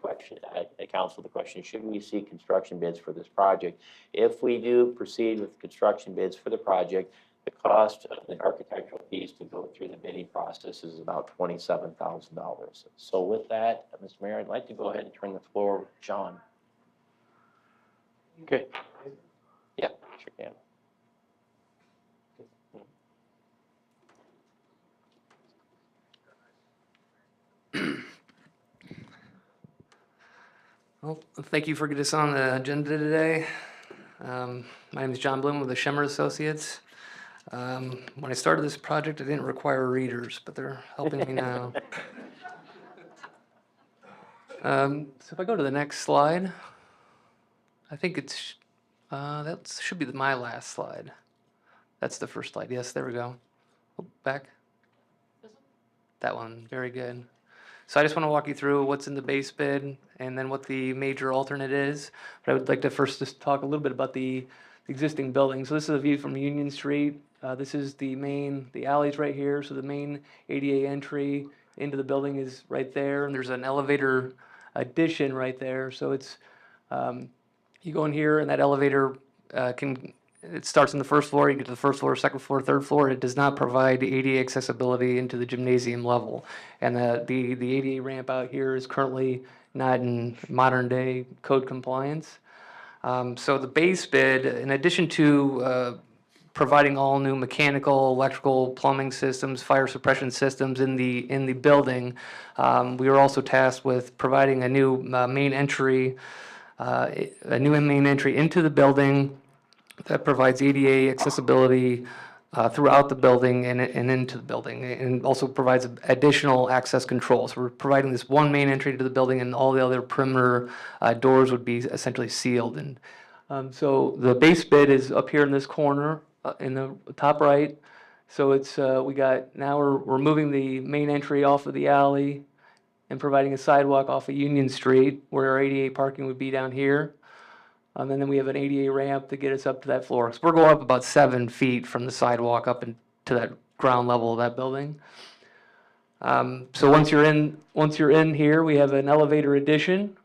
at council the question, should we see construction bids for this project? If we do proceed with construction bids for the project, the cost of the architectural fees to go through the bidding process is about $27,000. So with that, Mr. Mayor, I'd like to go ahead and turn the floor over to John.
Okay.
Yeah, sure can.
Well, thank you for getting us on the agenda today. My name is John Bloom with the Schemmer Associates. When I started this project, I didn't require readers, but they're helping me now. So if I go to the next slide, I think that should be my last slide. That's the first slide. Yes, there we go. Oh, back. That one, very good. So I just want to walk you through what's in the base bid and then what the major alternate is. But I would like to first just talk a little bit about the existing building. So this is a view from Union Street. This is the alley's right here. So the main ADA entry into the building is right there. And there's an elevator addition right there. So it's, you go in here and that elevator it starts on the first floor, you get to the first floor, second floor, third floor. It does not provide ADA accessibility into the gymnasium level. And the ADA ramp out here is currently not in modern day code compliance. So the base bid, in addition to providing all new mechanical, electrical, plumbing systems, fire suppression systems in the building, we were also tasked with providing a new main entry into the building that provides ADA accessibility throughout the building and into the building, and also provides additional access control. So we're providing this one main entry to the building, and all the other perimeter doors would be essentially sealed. And so the base bid is up here in this corner in the top right. So it's now we're moving the main entry off of the alley and providing a sidewalk off of Union Street, where our ADA parking would be down here. And then we have an ADA ramp to get us up to that floor. So we're going up about 7 feet from the sidewalk up into that ground level of that building. So once you're in here, we have an elevator addition.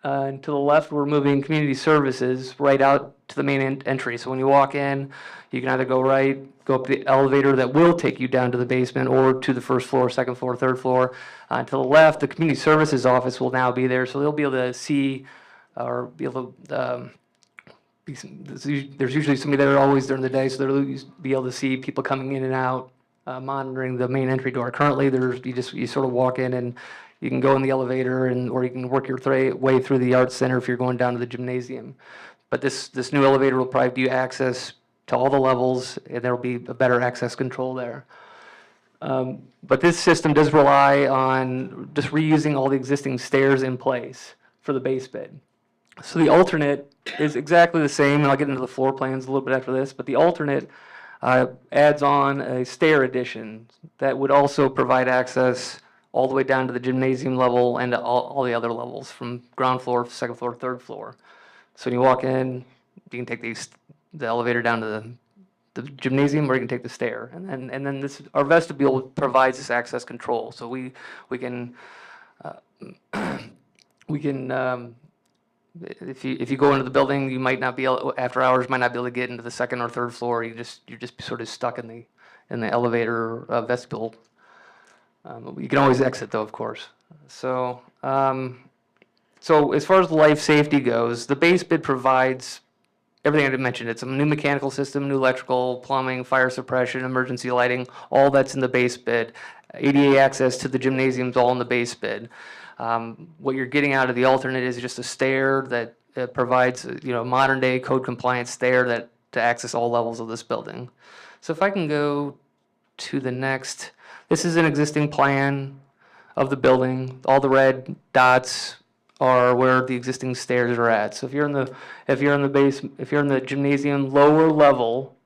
And to the left, we're moving community services right out to the main entry. So when you walk in, you can either go up the elevator that will take you down to the basement, or to the first floor, second floor, third floor. To the left, the community services office will now be there. So they'll be able to see or be able to, there's usually somebody there always during the day, so they'll be able to see people coming in and out, monitoring the main entry door. Currently, you sort of walk in and you can go in the elevator, or you can work your way through the arts center if you're going down to the gymnasium. But this new elevator will provide you access to all the levels, and there will be a better access control there. But this system does rely on just reusing all the existing stairs in place for the base bid. So the alternate is exactly the same, and I'll get into the floor plans a little bit after this, but the alternate adds on a stair addition that would also provide access all the way down to the gymnasium level and to all the other levels, from ground floor, second floor, third floor. So when you walk in, you can take the elevator down to the gymnasium, or you can take the stair. And then our vestibule provides this access control. So we can if you go into the building, you might not be able, after hours, might not be able to get into the second or third floor. You're just sort of stuck in the elevator vestibule. You can always exit though, of course. So as far as life safety goes, the base bid provides everything I mentioned. It's a new mechanical system, new electrical, plumbing, fire suppression, emergency lighting, all that's in the base bid. ADA access to the gymnasium's all in the base bid. What you're getting out of the alternate is just a stair that provides, modern day code compliant stair to access all levels of this building. So if I can go to the next, this is an existing plan of the building. All the red dots are where the existing stairs are at. So if you're in the gymnasium lower level,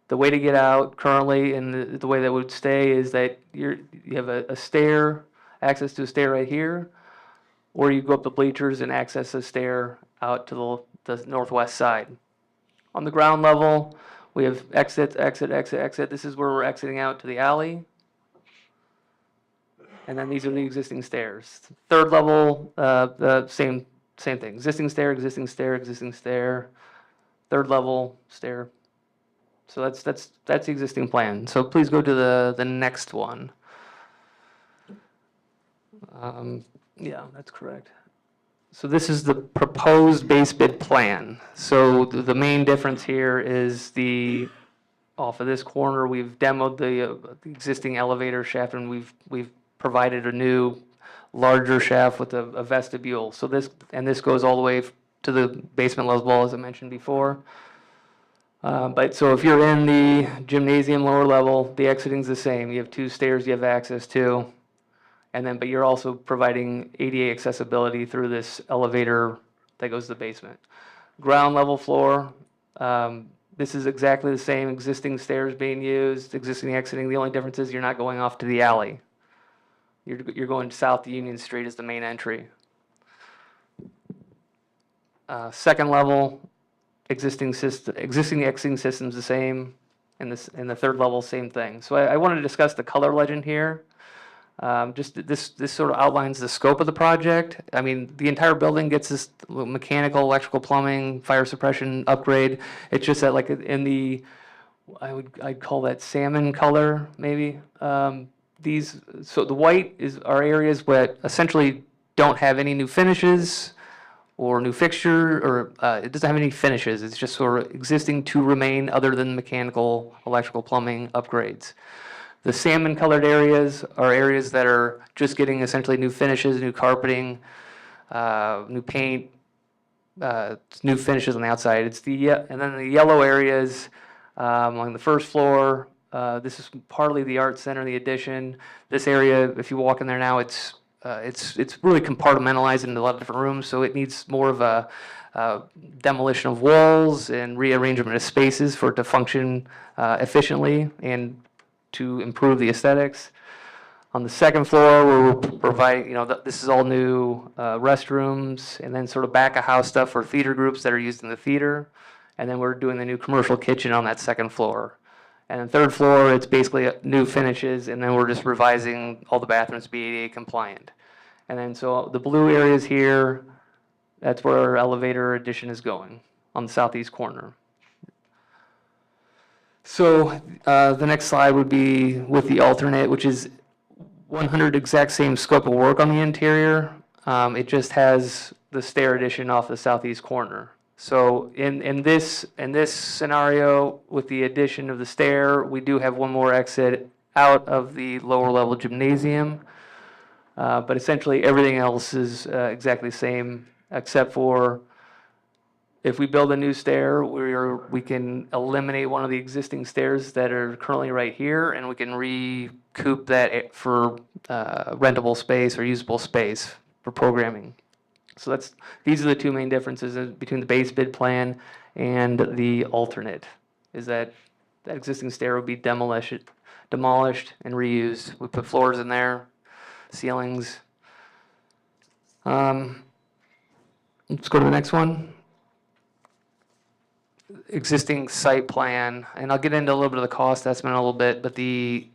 the way to get out currently, and the way that would stay, is that you have a stair, access to a stair right here, or you go up the bleachers and access a stair out to the northwest side. On the ground level, we have exit. This is where we're exiting out to the alley. And then these are the existing stairs. Third level, the same thing. Existing stair, existing stair, existing stair. Third level stair. So that's the existing plan. So please go to the next one. Yeah, that's correct. So this is the proposed base bid plan. So the main difference here is off of this corner, we've demoed the existing elevator shaft, and we've provided a new larger shaft with a vestibule. So this goes all the way to the basement level, as I mentioned before. But so if you're in the gymnasium lower level, the exiting's the same. You have 2 stairs you have access to. And then, but you're also providing ADA accessibility through this elevator that goes to the basement. Ground level floor, this is exactly the same, existing stairs being used, existing exiting. The only difference is you're not going off to the alley. You're going south to Union Street as the main entry. Second level, existing exiting system's the same, and the third level, same thing. So I wanted to discuss the color legend here. Just this sort of outlines the scope of the project. I mean, the entire building gets this mechanical, electrical, plumbing, fire suppression upgrade. It's just that, like, in the, I'd call that salmon color, maybe. So the white are areas that essentially don't have any new finishes or new fixture, or it doesn't have any finishes. It's just sort of existing to remain, other than mechanical, electrical, plumbing upgrades. The salmon colored areas are areas that are just getting essentially new finishes, new carpeting, new paint, new finishes on the outside. And then the yellow areas on the first floor. This is partly the art center, the addition. This area, if you walk in there now, it's really compartmentalized into a lot of different rooms. So it needs more of a demolition of walls and rearrangement of spaces for it to function efficiently and to improve the aesthetics. On the second floor, we're providing, this is all new restrooms, and then sort of back of house stuff for theater groups that are used in the theater. And then we're doing the new commercial kitchen on that second floor. And then third floor, it's basically new finishes, and then we're just revising all the bathrooms to be ADA compliant. And then so the blue areas here, that's where our elevator addition is going, on the southeast corner. So the next slide would be with the alternate, which is 100 exact same scope of work on the interior. It just has the stair addition off the southeast corner. So in this scenario, with the addition of the stair, we do have one more exit out of the lower level gymnasium. But essentially everything else is exactly the same, except for if we build a new stair, we can eliminate one of the existing stairs that are currently right here, and we can recoup that for rentable space or usable space for programming. So these are the 2 main differences between the base bid plan and the alternate, is that existing stair would be demolished and reused. We put floors in there, ceilings. Let's go to the next one. Existing site plan, and I'll get into a little bit of the cost estimate in a little bit, but the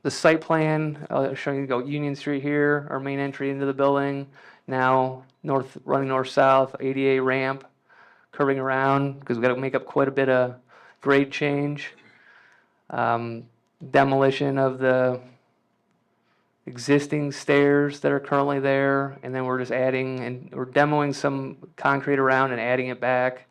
site plan, I'll show you, go Union Street here, our main entry into the building. Now running north-south, ADA ramp, curving around, because we've got to make up quite a bit of grade change. Demolition of the existing stairs that are currently there, and then we're just adding, and we're demoing some concrete around and adding it back.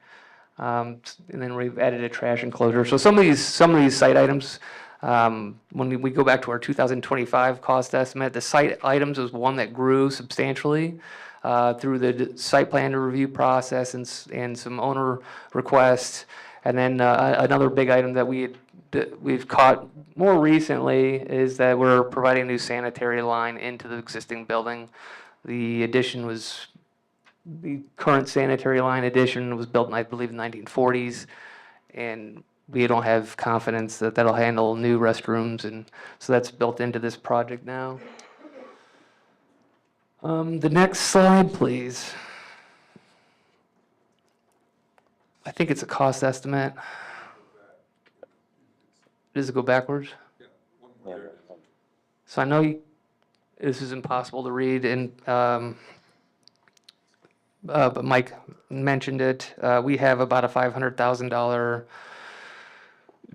And then we've added a trash enclosure. So some of these site items, when we go back to our 2025 cost estimate, the site items was one that grew substantially through the site plan review process and some owner requests. And then another big item that we've caught more recently is that we're providing a new sanitary line into the existing building. The current sanitary line addition was built in, I believe, the 1940s, and we don't have confidence that that'll handle new restrooms, and so that's built into this project now. The next slide, please. I think it's a cost estimate. Does it go backwards? So I know this is impossible to read, and but Mike mentioned it. We have about a $500,000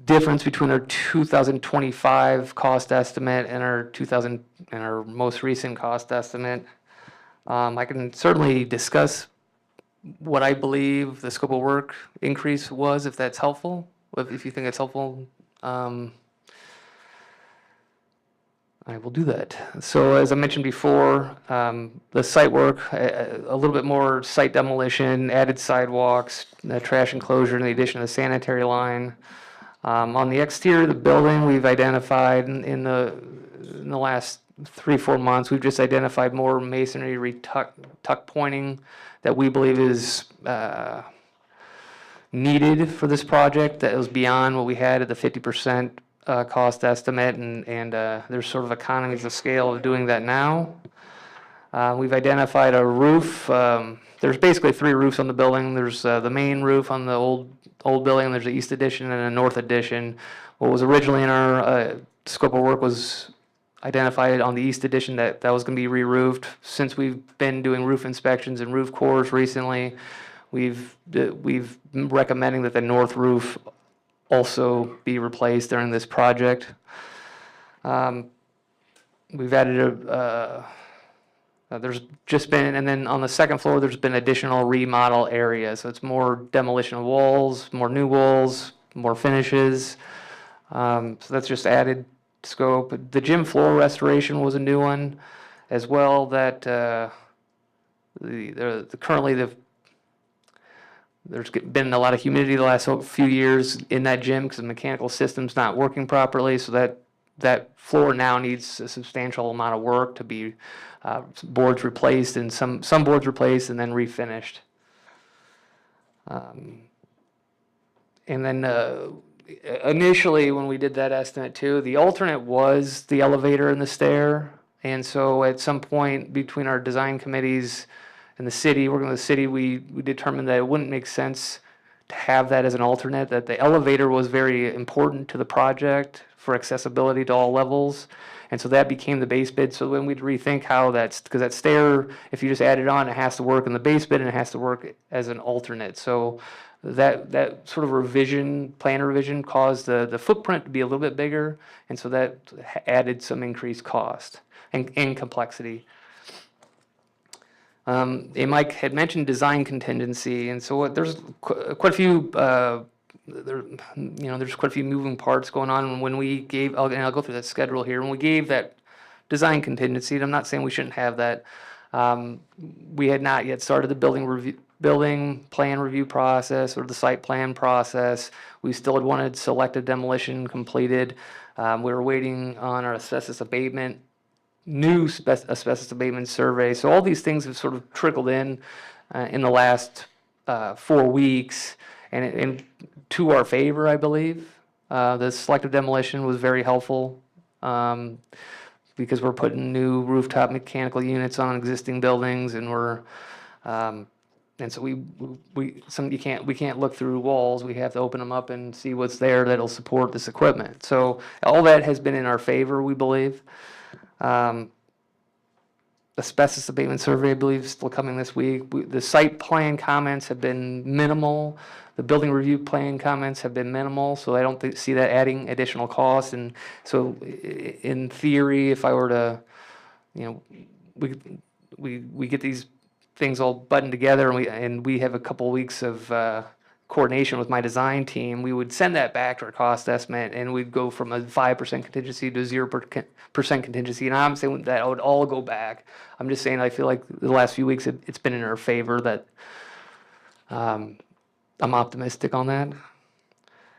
difference between our 2025 cost estimate and our most recent cost estimate. I can certainly discuss what I believe the scope of work increase was, if that's helpful. If you think it's helpful. I will do that. So as I mentioned before, the site work, a little bit more site demolition, added sidewalks, trash enclosure, and the addition of the sanitary line. On the exterior of the building, we've identified in the last 3-4 months, we've just identified more masonry tuck pointing that we believe is needed for this project, that was beyond what we had at the 50% cost estimate, and there's sort of economies of scale of doing that now. We've identified a roof. There's basically 3 roofs on the building. There's the main roof on the old building, there's the east addition and a north addition. What was originally in our scope of work was identified on the east addition that was going to be re-roofed. Since we've been doing roof inspections and roof cores recently, we've recommending that the north roof also be replaced during this project. We've added there's just been, and then on the second floor, there's been additional remodel areas. So it's more demolition of walls, more new walls, more finishes. So that's just added scope. The gym floor restoration was a new one as well. That there's been a lot of humidity the last few years in that gym because the mechanical system's not working properly. So that floor now needs a substantial amount of work to be boards replaced, and some boards replaced and then refinished. And then initially when we did that estimate too, the alternate was the elevator and the stair. And so at some point between our design committees and the city, working with the city, we determined that it wouldn't make sense to have that as an alternate, that the elevator was very important to the project for accessibility to all levels. And so that became the base bid. So when we'd rethink how because that stair, if you just add it on, it has to work in the base bid and it has to work as an alternate. So that sort of plan revision caused the footprint to be a little bit bigger. And so that added some increased cost and complexity. And Mike had mentioned design contingency. And so there's quite a few there's quite a few moving parts going on. When we gave, and I'll go through that schedule here. When we gave that design contingency, and I'm not saying we shouldn't have that, we had not yet started the building plan review process or the site plan process. We still had wanted selective demolition completed. We were waiting on our asbestos abatement, asbestos abatement survey. So all these things have sort of trickled in the last 4 weeks. And to our favor, I believe. The selective demolition was very helpful because we're putting new rooftop mechanical units on existing buildings, and and so we can't look through walls. We have to open them up and see what's there that'll support this equipment. So all that has been in our favor, we believe. Asbestos abatement survey, I believe, is still coming this week. The site plan comments have been minimal. The building review plan comments have been minimal, so I don't see that adding additional cost. And so, in theory, if I were to, we get these things all buttoned together, and we have a couple of weeks of coordination with my design team, we would send that back to our cost estimate, and we'd go from a 5% contingency to 0% contingency. And I'm saying that would all go back. I'm just saying I feel like the last few weeks it's been in our favor that I'm optimistic on that.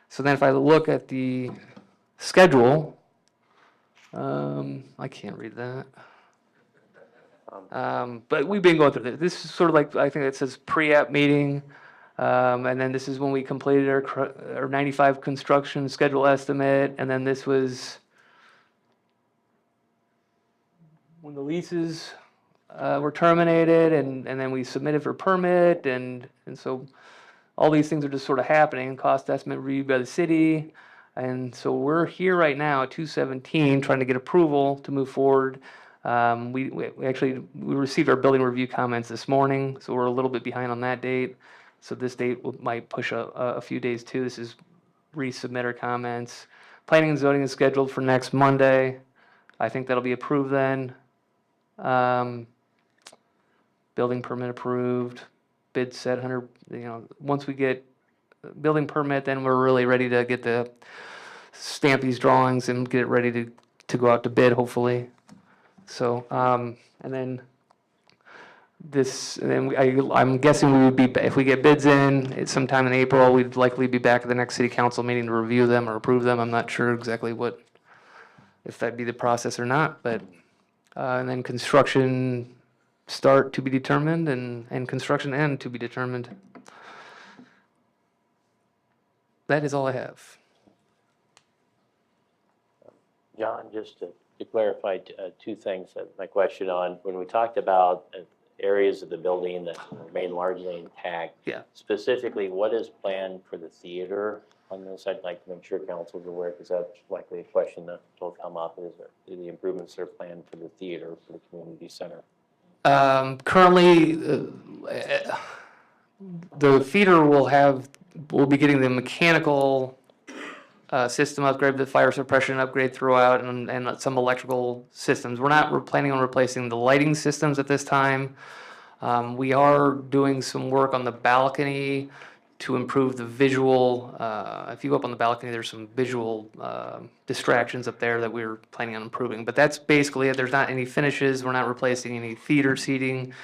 So then if I look at the schedule, I can't read that. But we've been going through this. This is sort of like, I think it says pre-app meeting. And then this is when we completed our 95 construction schedule estimate. And then this was when the leases were terminated, and then we submitted for permit. And so all these things are just sort of happening. Cost estimate reviewed by the city. And so we're here right now at 217 trying to get approval to move forward. We received our building review comments this morning, so we're a little bit behind on that date. So this date might push a few days too. This is resubmit our comments. Planning and zoning is scheduled for next Monday. I think that'll be approved then. Building permit approved. Bid set 100. Once we get building permit, then we're really ready to stamp these drawings and get it ready to go out to bid, hopefully. So, and then I'm guessing we would be, if we get bids in, it's sometime in April, we'd likely be back at the next city council meeting to review them or approve them. I'm not sure exactly if that'd be the process or not, but, and then construction start to be determined and construction end to be determined. That is all I have.
John, just to clarify two things, my question on, when we talked about areas of the building that remain largely intact.
Yeah.
Specifically, what is planned for the theater on this? I'd like to make sure council's aware, because that's likely a question that will come up, is the improvements that are planned for the theater, for the community center?
Currently, the feeder will be getting the mechanical system upgrade, the fire suppression upgrade throughout, and some electrical systems. We're planning on replacing the lighting systems at this time. We are doing some work on the balcony to improve the visual. If you go up on the balcony, there's some visual distractions up there that we're planning on improving. But that's basically it. There's not any finishes. We're not replacing any theater seating.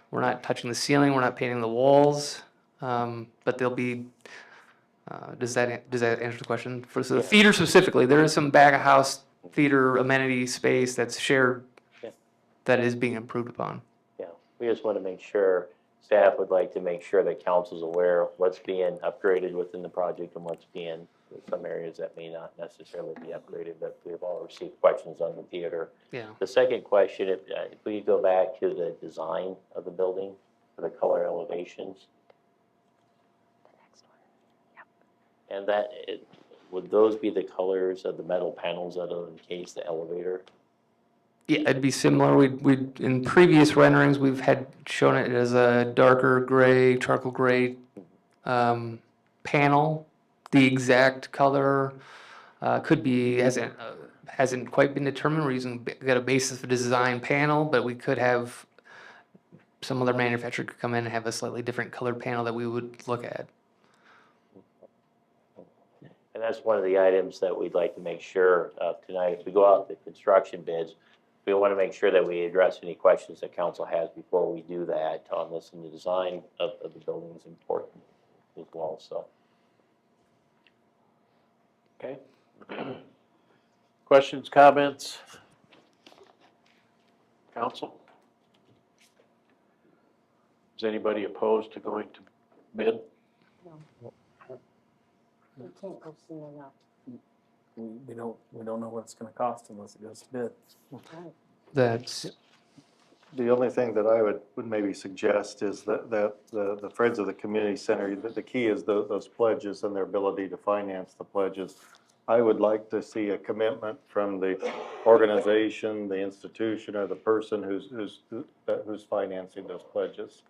We're not touching the ceiling. We're not painting the walls. But there'll be. Does that answer the question? For the theater specifically, there is some back of house theater amenity space that's shared that is being improved upon.
Yeah, we just want to make sure, staff would like to make sure that council's aware of what's being upgraded within the project and what's being, some areas that may not necessarily be upgraded, but we've all received questions on the theater.
Yeah.
The second question, if we go back to the design of the building, for the color elevations. And would those be the colors of the metal panels that will encase the elevator?
Yeah, it'd be similar. In previous renderings, we've had shown it as a darker gray, charcoal gray panel. The exact color could be, hasn't quite been determined. We're got a basis for design panel, but we could have some other manufacturer could come in and have a slightly different colored panel that we would look at.
And that's one of the items that we'd like to make sure of tonight. If we go out to construction bids, we want to make sure that we address any questions that council has before we do that on this. And the design of the building is important as well, so.
Okay. Questions, comments? Council? Is anybody opposed to going to bid?
You can't go soon enough.
We don't know what it's gonna cost unless it goes to bid.
That's
The only thing that I would maybe suggest is that the Friends of the Community Center, the key is those pledges and their ability to finance the pledges. I would like to see a commitment from the organization, the institution, or the person who's financing those pledges.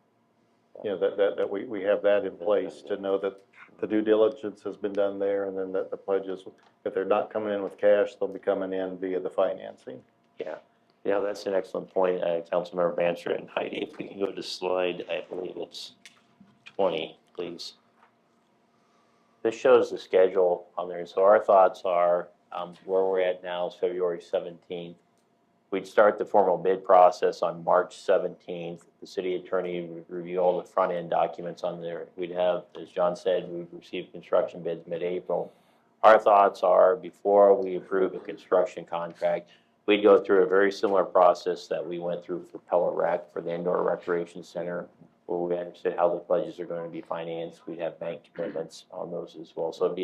You know, that we have that in place to know that the due diligence has been done there, and then that the pledges, if they're not coming in with cash, they'll be coming in via the financing.
Yeah, that's an excellent point, Councilmember Bancher and Heidi. If we can go to slide, I believe it's 20, please. This shows the schedule on there. So our thoughts are, where we're at now is February 17th. We'd start the formal bid process on March 17th. The city attorney would review all the front end documents on there. We'd have, as John said, we'd receive construction bids mid-April. Our thoughts are, before we approve a construction contract, we'd go through a very similar process that we went through for Pella Rec, for the Indoor Recreation Center, where we understood how the pledges are going to be financed. We'd have bank commitments on those as well. So it'd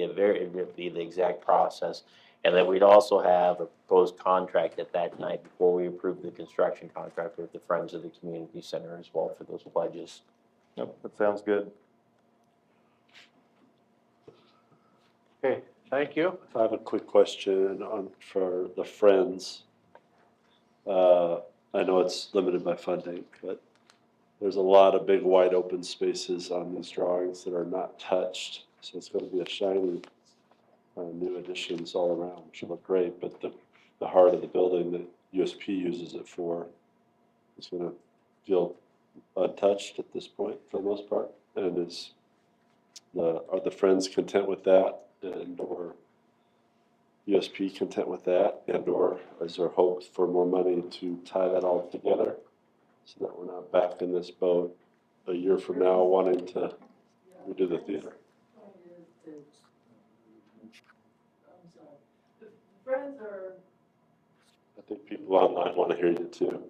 be the exact process. And then we'd also have a proposed contract at that night before we approve the construction contract with the Friends of the Community Center as well for those pledges.
Yep, that sounds good.
Okay, thank you.
I have a quick question for the Friends. I know it's limited by funding, but there's a lot of big wide open spaces on these drawings that are not touched. So it's going to be a shiny new additions all around, which will look great. But the heart of the building that USP uses it for is going to feel untouched at this point for the most part. And are the Friends content with that? And or
USP content with that, and/or is there hopes for more money to tie that all together so that we're not back in this boat a year from now wanting to redo the theater? I think people online want to hear you too.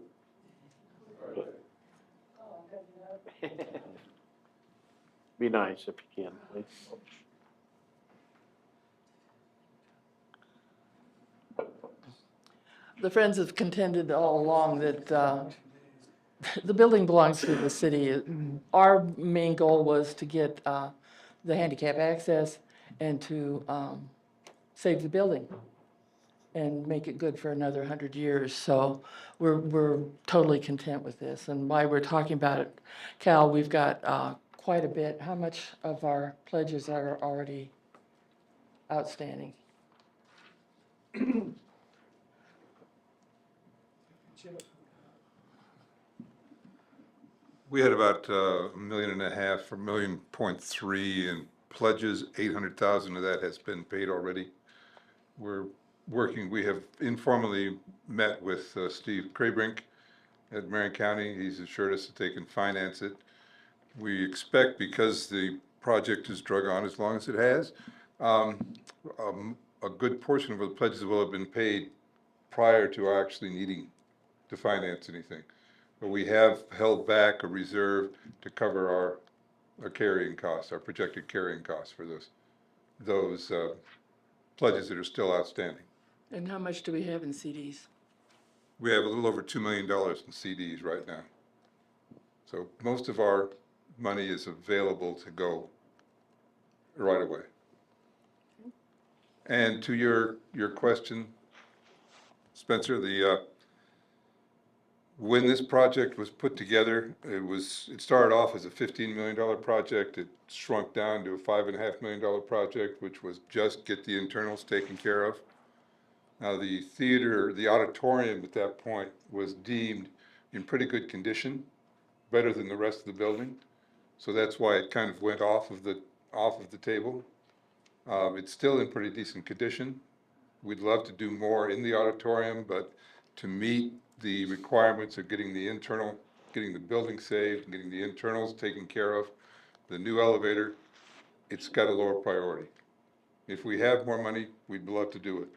But
Be nice if you can, please.
The Friends have contended all along that the building belongs to the city. Our main goal was to get the handicap access and to save the building and make it good for another 100 years. So we're totally content with this. And why we're talking about it, Cal, we've got quite a bit. How much of our pledges are already outstanding?
We had about $1.5 million or $1.3 million in pledges. 800,000 of that has been paid already. We're working, we have informally met with Steve Craybrink at Marion County. He's assured us that they can finance it. We expect, because the project has drug on as long as it has, a good portion of the pledges will have been paid prior to actually needing to finance anything. But we have held back a reserve to cover our carrying costs, our projected carrying costs for those pledges that are still outstanding.
And how much do we have in CDs?
We have a little over $2 million in CDs right now. So most of our money is available to go right away. And to your question, Spencer, when this project was put together, it started off as a $15 million project. It shrunk down to a $5.5 million project, which was just get the internals taken care of. Now the theater, the auditorium at that point was deemed in pretty good condition, better than the rest of the building. So that's why it kind of went off of the table. It's still in pretty decent condition. We'd love to do more in the auditorium, but to meet the requirements of getting the building saved, and getting the internals taken care of, the new elevator, it's got a lower priority. If we have more money, we'd love to do it.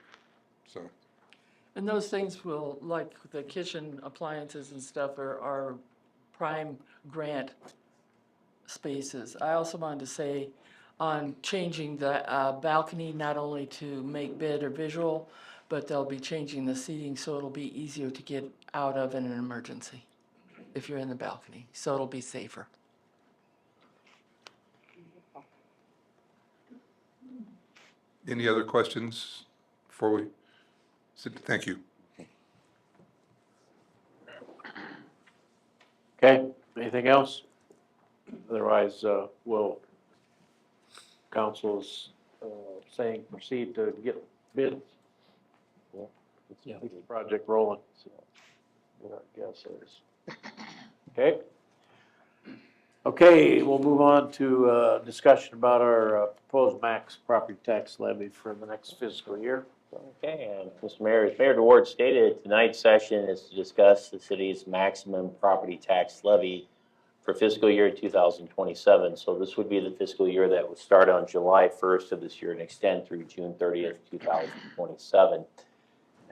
So.
And those things will, like the kitchen appliances and stuff, are prime grant spaces. I also wanted to say on changing the balcony, not only to make bid or visual, but they'll be changing the seating so it'll be easier to get out of in an emergency if you're in the balcony. So it'll be safer.
Any other questions before we sit? Thank you.
Okay, anything else? Otherwise, council's saying proceed to get bids.
Yeah.
Keep the project rolling.
What our guess is.
Okay. Okay, we'll move on to discussion about our proposed max property tax levy for the next fiscal year.
Okay, and Mr. Mayor, as Mayor DeWard stated, tonight's session is to discuss the city's maximum property tax levy for fiscal year 2027. So this would be the fiscal year that would start on July 1st of this year and extend through June 30th, 2027.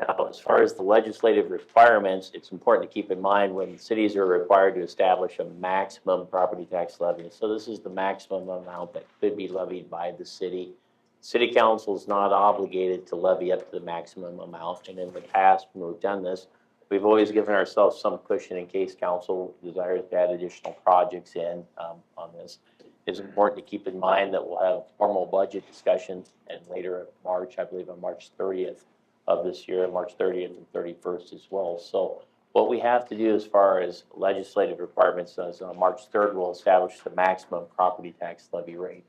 Now, as far as the legislative requirements, it's important to keep in mind when cities are required to establish a maximum property tax levy. So this is the maximum amount that could be levied by the city. City council is not obligated to levy up to the maximum amount. And in the past, when we've done this, we've always given ourselves some cushion in case council desires to add additional projects in on this. It's important to keep in mind that we'll have formal budget discussions and later in March, I believe on March 30th of this year, March 30th and 31st as well. So what we have to do as far as legislative requirements is on March 3rd, we'll establish the maximum property tax levy rate.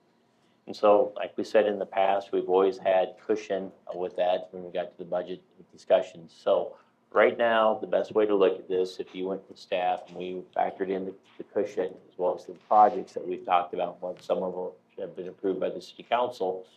And so, like we said in the past, we've always had cushion with that when we got to the budget discussions. So right now, the best way to look at this, if you went to staff and we factored in the cushion as well as the projects that we've talked about, some of them have been approved by the city council,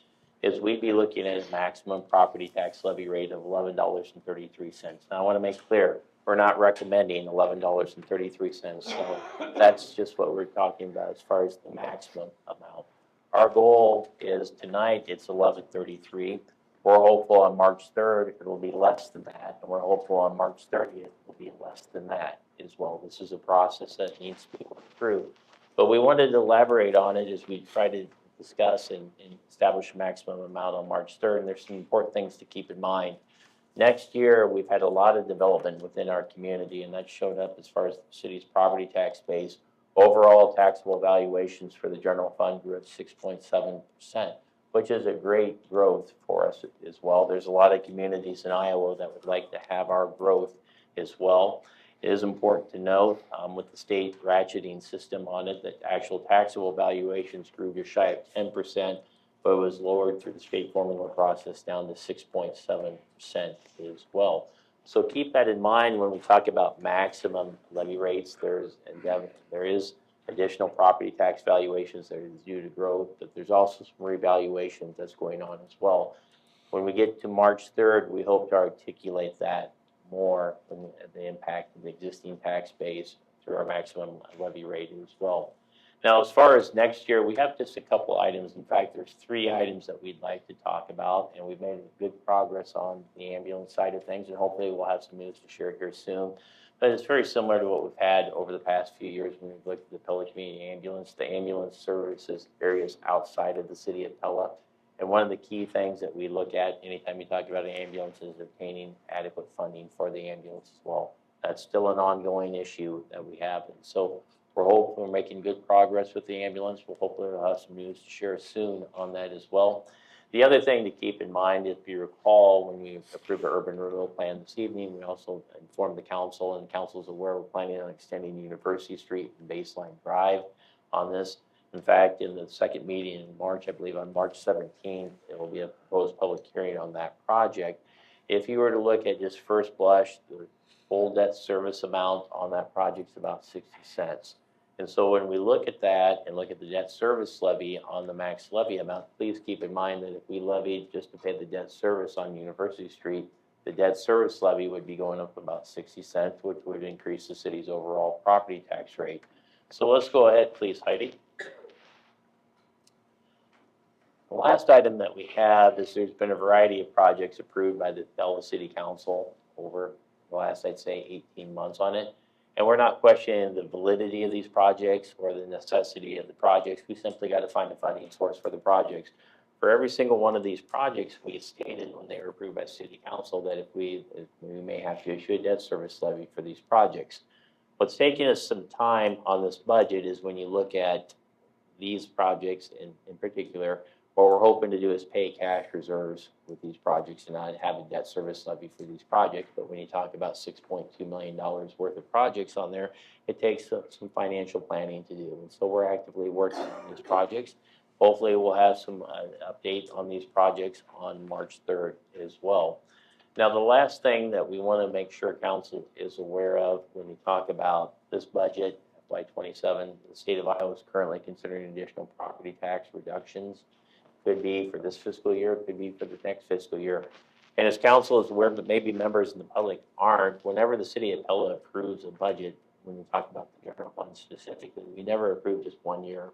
is we'd be looking at a maximum property tax levy rate of $11.33. Now, I want to make clear, we're not recommending $11.33, so that's just what we're talking about as far as the maximum amount. Our goal is tonight, it's $11.33. We're hopeful on March 3rd, it'll be less than that, and we're hopeful on March 30th, it'll be less than that as well. This is a process that needs to be worked through. But we wanted to elaborate on it as we try to discuss and establish a maximum amount on March 3rd, and there's some important things to keep in mind. Next year, we've had a lot of development within our community, and that showed up as far as the city's property tax base. Overall taxable valuations for the general fund grew at 6.7%, which is a great growth for us as well. There's a lot of communities in Iowa that would like to have our growth as well. It is important to note with the state ratcheting system on it that actual taxable valuations grew just shy of 10%, but it was lowered through the state formula process down to 6.7% as well. So keep that in mind when we talk about maximum levy rates. There is additional property tax valuations that are due to growth, but there's also some revaluations that's going on as well. When we get to March 3rd, we hope to articulate that more, the impact of the existing tax base through our maximum levy rate as well. Now, as far as next year, we have just a couple items. In fact, there's 3 items that we'd like to talk about, and we've made good progress on the ambulance side of things, and hopefully we'll have some news to share here soon. But it's very similar to what we've had over the past few years when we've looked at the Pella Community Ambulance, the ambulance services areas outside of the city of Pella. And one of the key things that we look at anytime we talk about an ambulance is obtaining adequate funding for the ambulance as well. That's still an ongoing issue that we have. And so we're hoping we're making good progress with the ambulance. We'll hopefully have some news to share soon on that as well. The other thing to keep in mind, if you recall, when we approved our urban renewal plan this evening, we also informed the council, and the council is aware we're planning on extending University Street and Baseline Drive on this. In fact, in the second meeting in March, I believe on March 17th, there will be a proposed public hearing on that project. If you were to look at just first blush, the full debt service amount on that project is about 60 cents. And so when we look at that and look at the debt service levy on the max levy amount, please keep in mind that if we levied just to pay the debt service on University Street, the debt service levy would be going up about 60 cents, which would increase the city's overall property tax rate. So let's go ahead, please, Heidi. The last item that we have is there's been a variety of projects approved by the Pella City Council over the last, I'd say, 18 months on it. And we're not questioning the validity of these projects or the necessity of the projects. We simply got to find a funding source for the projects. For every single one of these projects, we stated when they were approved by City Council that if we may have to issue a debt service levy for these projects. What's taking us some time on this budget is when you look at these projects in particular, what we're hoping to do is pay cash reserves with these projects and not have a debt service levy for these projects. But when you talk about $6.2 million worth of projects on there, it takes some financial planning to do. And so we're actively working on these projects. Hopefully we'll have some updates on these projects on March 3rd as well. Now, the last thing that we want to make sure council is aware of when we talk about this budget, FY27, the state of Iowa is currently considering additional property tax reductions. Could be for this fiscal year, could be for the next fiscal year. And as council is aware, but maybe members in the public aren't, whenever the city of Pella approves a budget, when we talk about the general fund specifically, we never approve just 1 year.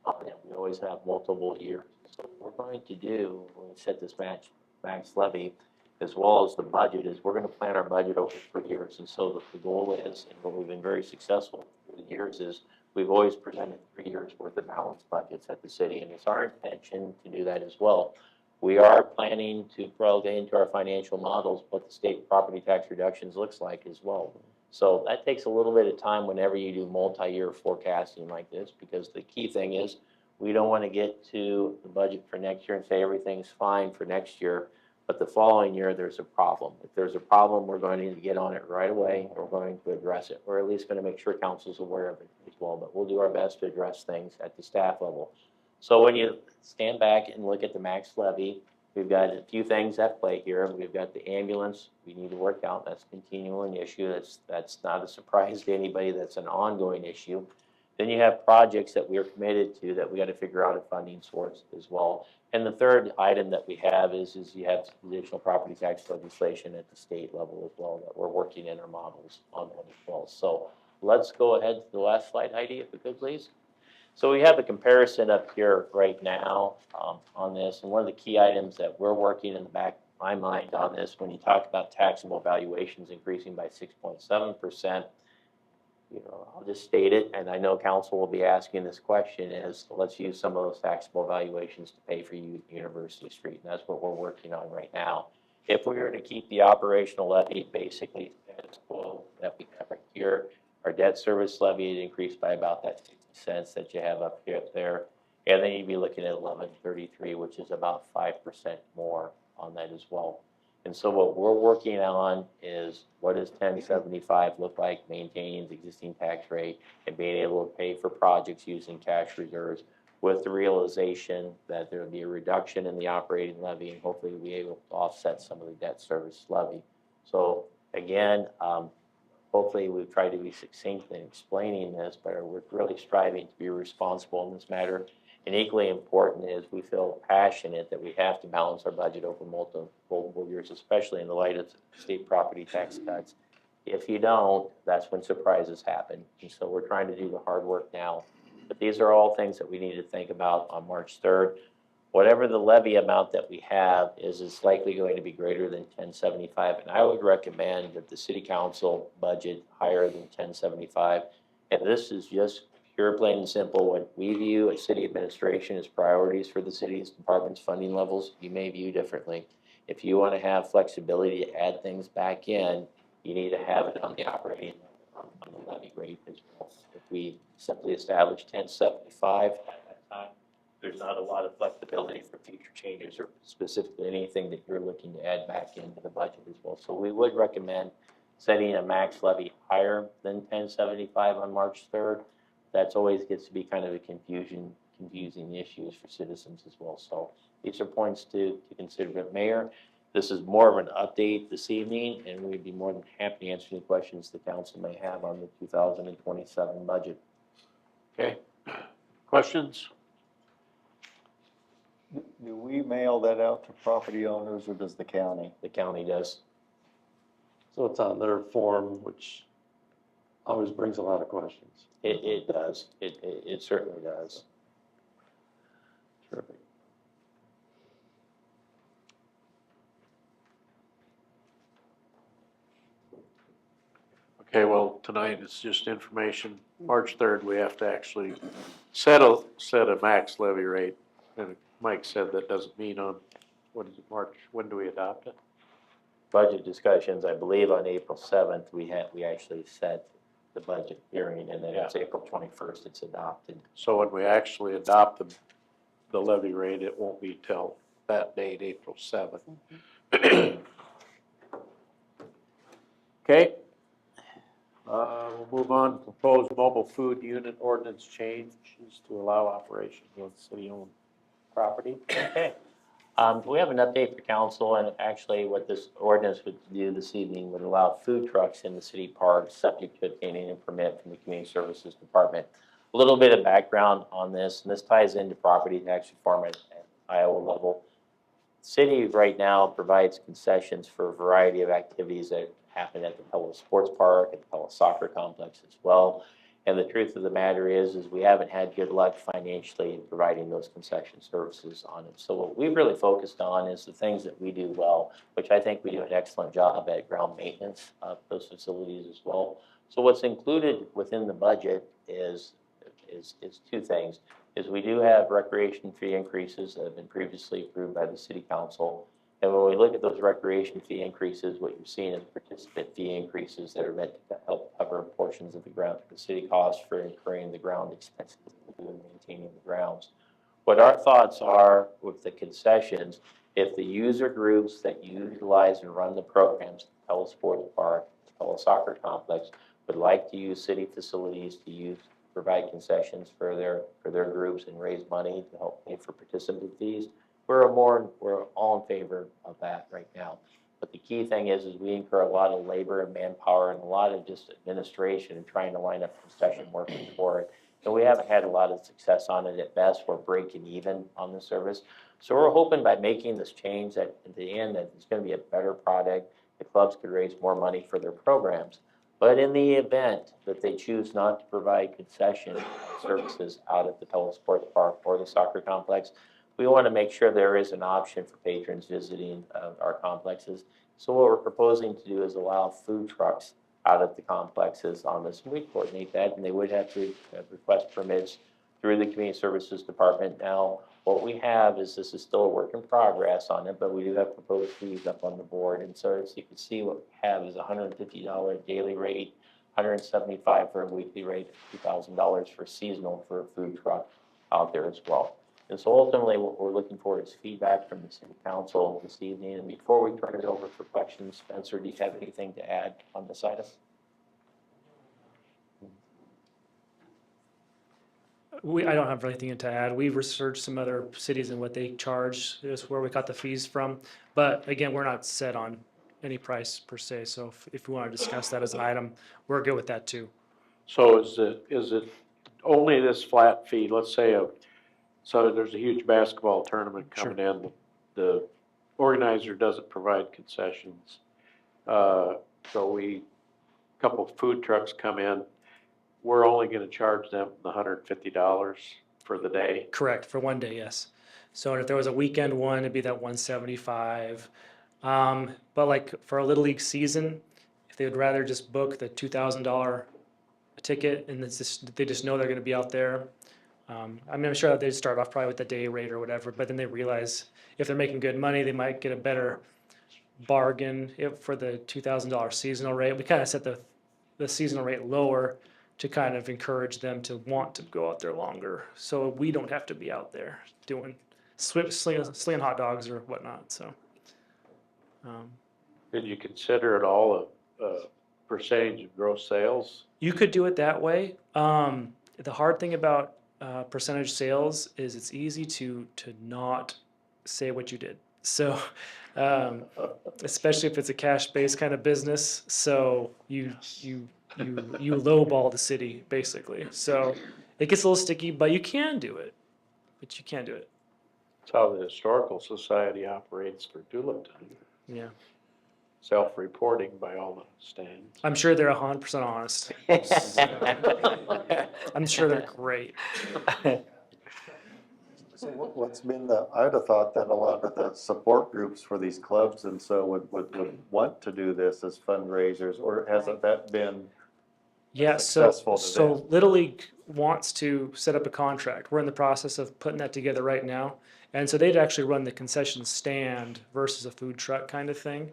We always have multiple years. So what we're going to do when we set this max levy, as well as the budget, is we're going to plan our budget over 3 years. And so the goal is, and what we've been very successful through the years is, we've always presented 3 years worth of balanced budgets at the city, and it's our intention to do that as well. We are planning to plug into our financial models what the state property tax reductions looks like as well. So that takes a little bit of time whenever you do multi-year forecasting like this, because the key thing is we don't want to get to the budget for next year and say everything's fine for next year, but the following year there's a problem. If there's a problem, we're going to get on it right away. We're going to address it. We're at least going to make sure council's aware of it as well, but we'll do our best to address things at the staff level. So when you stand back and look at the max levy, we've got a few things at play here. We've got the ambulance we need to work out. That's a continuing issue. That's not a surprise to anybody. That's an ongoing issue. Then you have projects that we are committed to that we got to figure out a funding source as well. And the third item that we have is you have additional property tax legislation at the state level as well that we're working in our models on that as well. So let's go ahead to the last slide, Heidi, if we could, please. So we have a comparison up here right now on this, and one of the key items that we're working in the back of my mind on this, when you talk about taxable valuations increasing by 6.7%, I'll just state it, and I know council will be asking this question, is let's use some of those taxable valuations to pay for University Street, and that's what we're working on right now. If we were to keep the operational levy basically status quo that we have right here, our debt service levy would increase by about that 50 cents that you have up there, and then you'd be looking at 1133, which is about 5% more on that as well. And so what we're working on is what does 1075 look like, maintaining the existing tax rate and being able to pay for projects using cash reserves with the realization that there will be a reduction in the operating levy and hopefully we'll be able to offset some of the debt service levy. So again, hopefully we've tried to be succinct in explaining this, but we're really striving to be responsible in this matter. And equally important is we feel passionate that we have to balance our budget over multiple years, especially in the light of state property tax cuts. If you don't, that's when surprises happen. And so we're trying to do the hard work now. But these are all things that we need to think about on March 3rd. Whatever the levy amount that we have is likely going to be greater than 1075. And I would recommend that the city council budget higher than 1075. And this is just pure, plain and simple, what we view as city administration as priorities for the city's department's funding levels, you may view differently. If you want to have flexibility to add things back in, you need to have it on the operating, on the levy rate as well. If we simply establish 1075 at that time, there's not a lot of flexibility for future changes or specifically anything that you're looking to add back into the budget as well. So we would recommend setting a max levy higher than 1075 on March 3rd. That's always gets to be kind of a confusing issues for citizens as well. So these are points to consider. But Mayor, this is more of an update this evening, and we'd be more than happy to answer any questions the council may have on the 2027 budget.
Okay, questions?
Do we mail that out to property owners or does the county?
The county does.
So it's on their form, which always brings a lot of questions.
It does. It certainly does.
Terrific.
Okay, well, tonight it's just information. March 3rd, we have to actually set a max levy rate. And Mike said that doesn't mean on, what is it, March, when do we adopt it?
Budget discussions, I believe on April 7th, we actually set the budget hearing, and then it's April 21st, it's adopted.
So when we actually adopt the levy rate, it won't be till that date, April 7th. Okay. We'll move on. Proposed mobile food unit ordinance changes to allow operation of city-owned property.
Okay. We have an update for council, and actually what this ordinance would do this evening would allow food trucks in the city park subject to obtaining a permit from the Community Services Department. A little bit of background on this, and this ties into property tax reform at Iowa level. The city right now provides concessions for a variety of activities that happen at the Pella Sports Park, at the Pella Soccer Complex as well. And the truth of the matter is we haven't had good luck financially in providing those concession services on it. So what we've really focused on is the things that we do well, which I think we do an excellent job at ground maintenance of those facilities as well. So what's included within the budget is two things. Is we do have recreation fee increases that have been previously approved by the city council. And when we look at those recreation fee increases, what you're seeing is participant fee increases that are meant to help cover portions of the city costs for incurring the ground expenses and maintaining the grounds. What our thoughts are with the concessions, if the user groups that utilize and run the programs, the Pella Sports Park, the Pella Soccer Complex, would like to use city facilities to provide concessions for their groups and raise money to help pay for participant fees, we're all in favor of that right now. But the key thing is we incur a lot of labor and manpower and a lot of just administration and trying to line up concession workers for it. and we haven't had a lot of success on it. At best, we're breaking even on the service. So we're hoping by making this change that at the end that it's going to be a better product. The clubs could raise more money for their programs. But in the event that they choose not to provide concession services out at the Pella Sports Park or the soccer complex, we want to make sure there is an option for patrons visiting our complexes. So what we're proposing to do is allow food trucks out at the complexes on this. We coordinate that, and they would have to request permits through the Community Services Department. Now, what we have is, this is still a work in progress on it, but we do have proposed fees up on the board. And so as you can see, what we have is $150 daily rate, $175 for a weekly rate, $2,000 for seasonal for a food truck out there as well. And so ultimately, what we're looking for is feedback from the city council this evening. And before we turn it over for questions, Spencer, do you have anything to add on this item?
I don't have anything to add. We've researched some other cities and what they charge, is where we got the fees from. But again, we're not set on any price per se. So if we want to discuss that as an item, we're good with that too.
So is it only this flat fee? Let's say so there's a huge basketball tournament coming in. The organizer doesn't provide concessions. So a couple of food trucks come in. We're only going to charge them the $150 for the day.
Correct, for one day, yes. So if there was a weekend one, it'd be that $175. But like for a Little League season, if they would rather just book the $2,000 ticket and they just know they're going to be out there. I'm sure that they'd start off probably with the day rate or whatever, but then they realize if they're making good money, they might get a better bargain for the $2,000 seasonal rate. We kind of set the seasonal rate lower to kind of encourage them to want to go out there longer, so we don't have to be out there doing slinging hot dogs or whatnot. So,
Did you consider at all a percentage of gross sales?
you could do it that way. The hard thing about percentage sales is it's easy to not say what you did. So, especially if it's a cash-based kind of business, so you lowball the city basically. So it gets a little sticky, but you can do it. But you can do it.
That's how the Historical Society operates for Doolittle.
Yeah.
Self-reporting by all the stands.
I'm sure they're 100% honest. I'm sure they're great.
So what's been I'd have thought that a lot of the support groups for these clubs and so would want to do this as fundraisers, or hasn't that been
Yeah,
successful to
so
them?
Little League wants to set up a contract. We're in the process of putting that together right now. And so they'd actually run the concession stand versus a food truck kind of thing.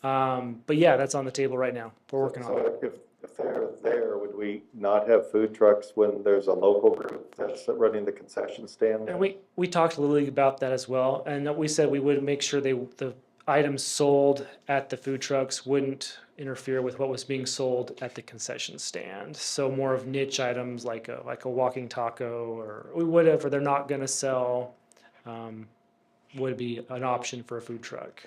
But yeah, that's on the table right now. We're working on it.
So if they're there, would we not have food trucks when there's a local group that's running the concession stand?
And we talked to Little League about that as well. And we said we would make sure the items sold at the food trucks wouldn't interfere with what was being sold at the concession stand. So more of niche items like a walking taco or whatever they're not going to sell would be an option for a food truck.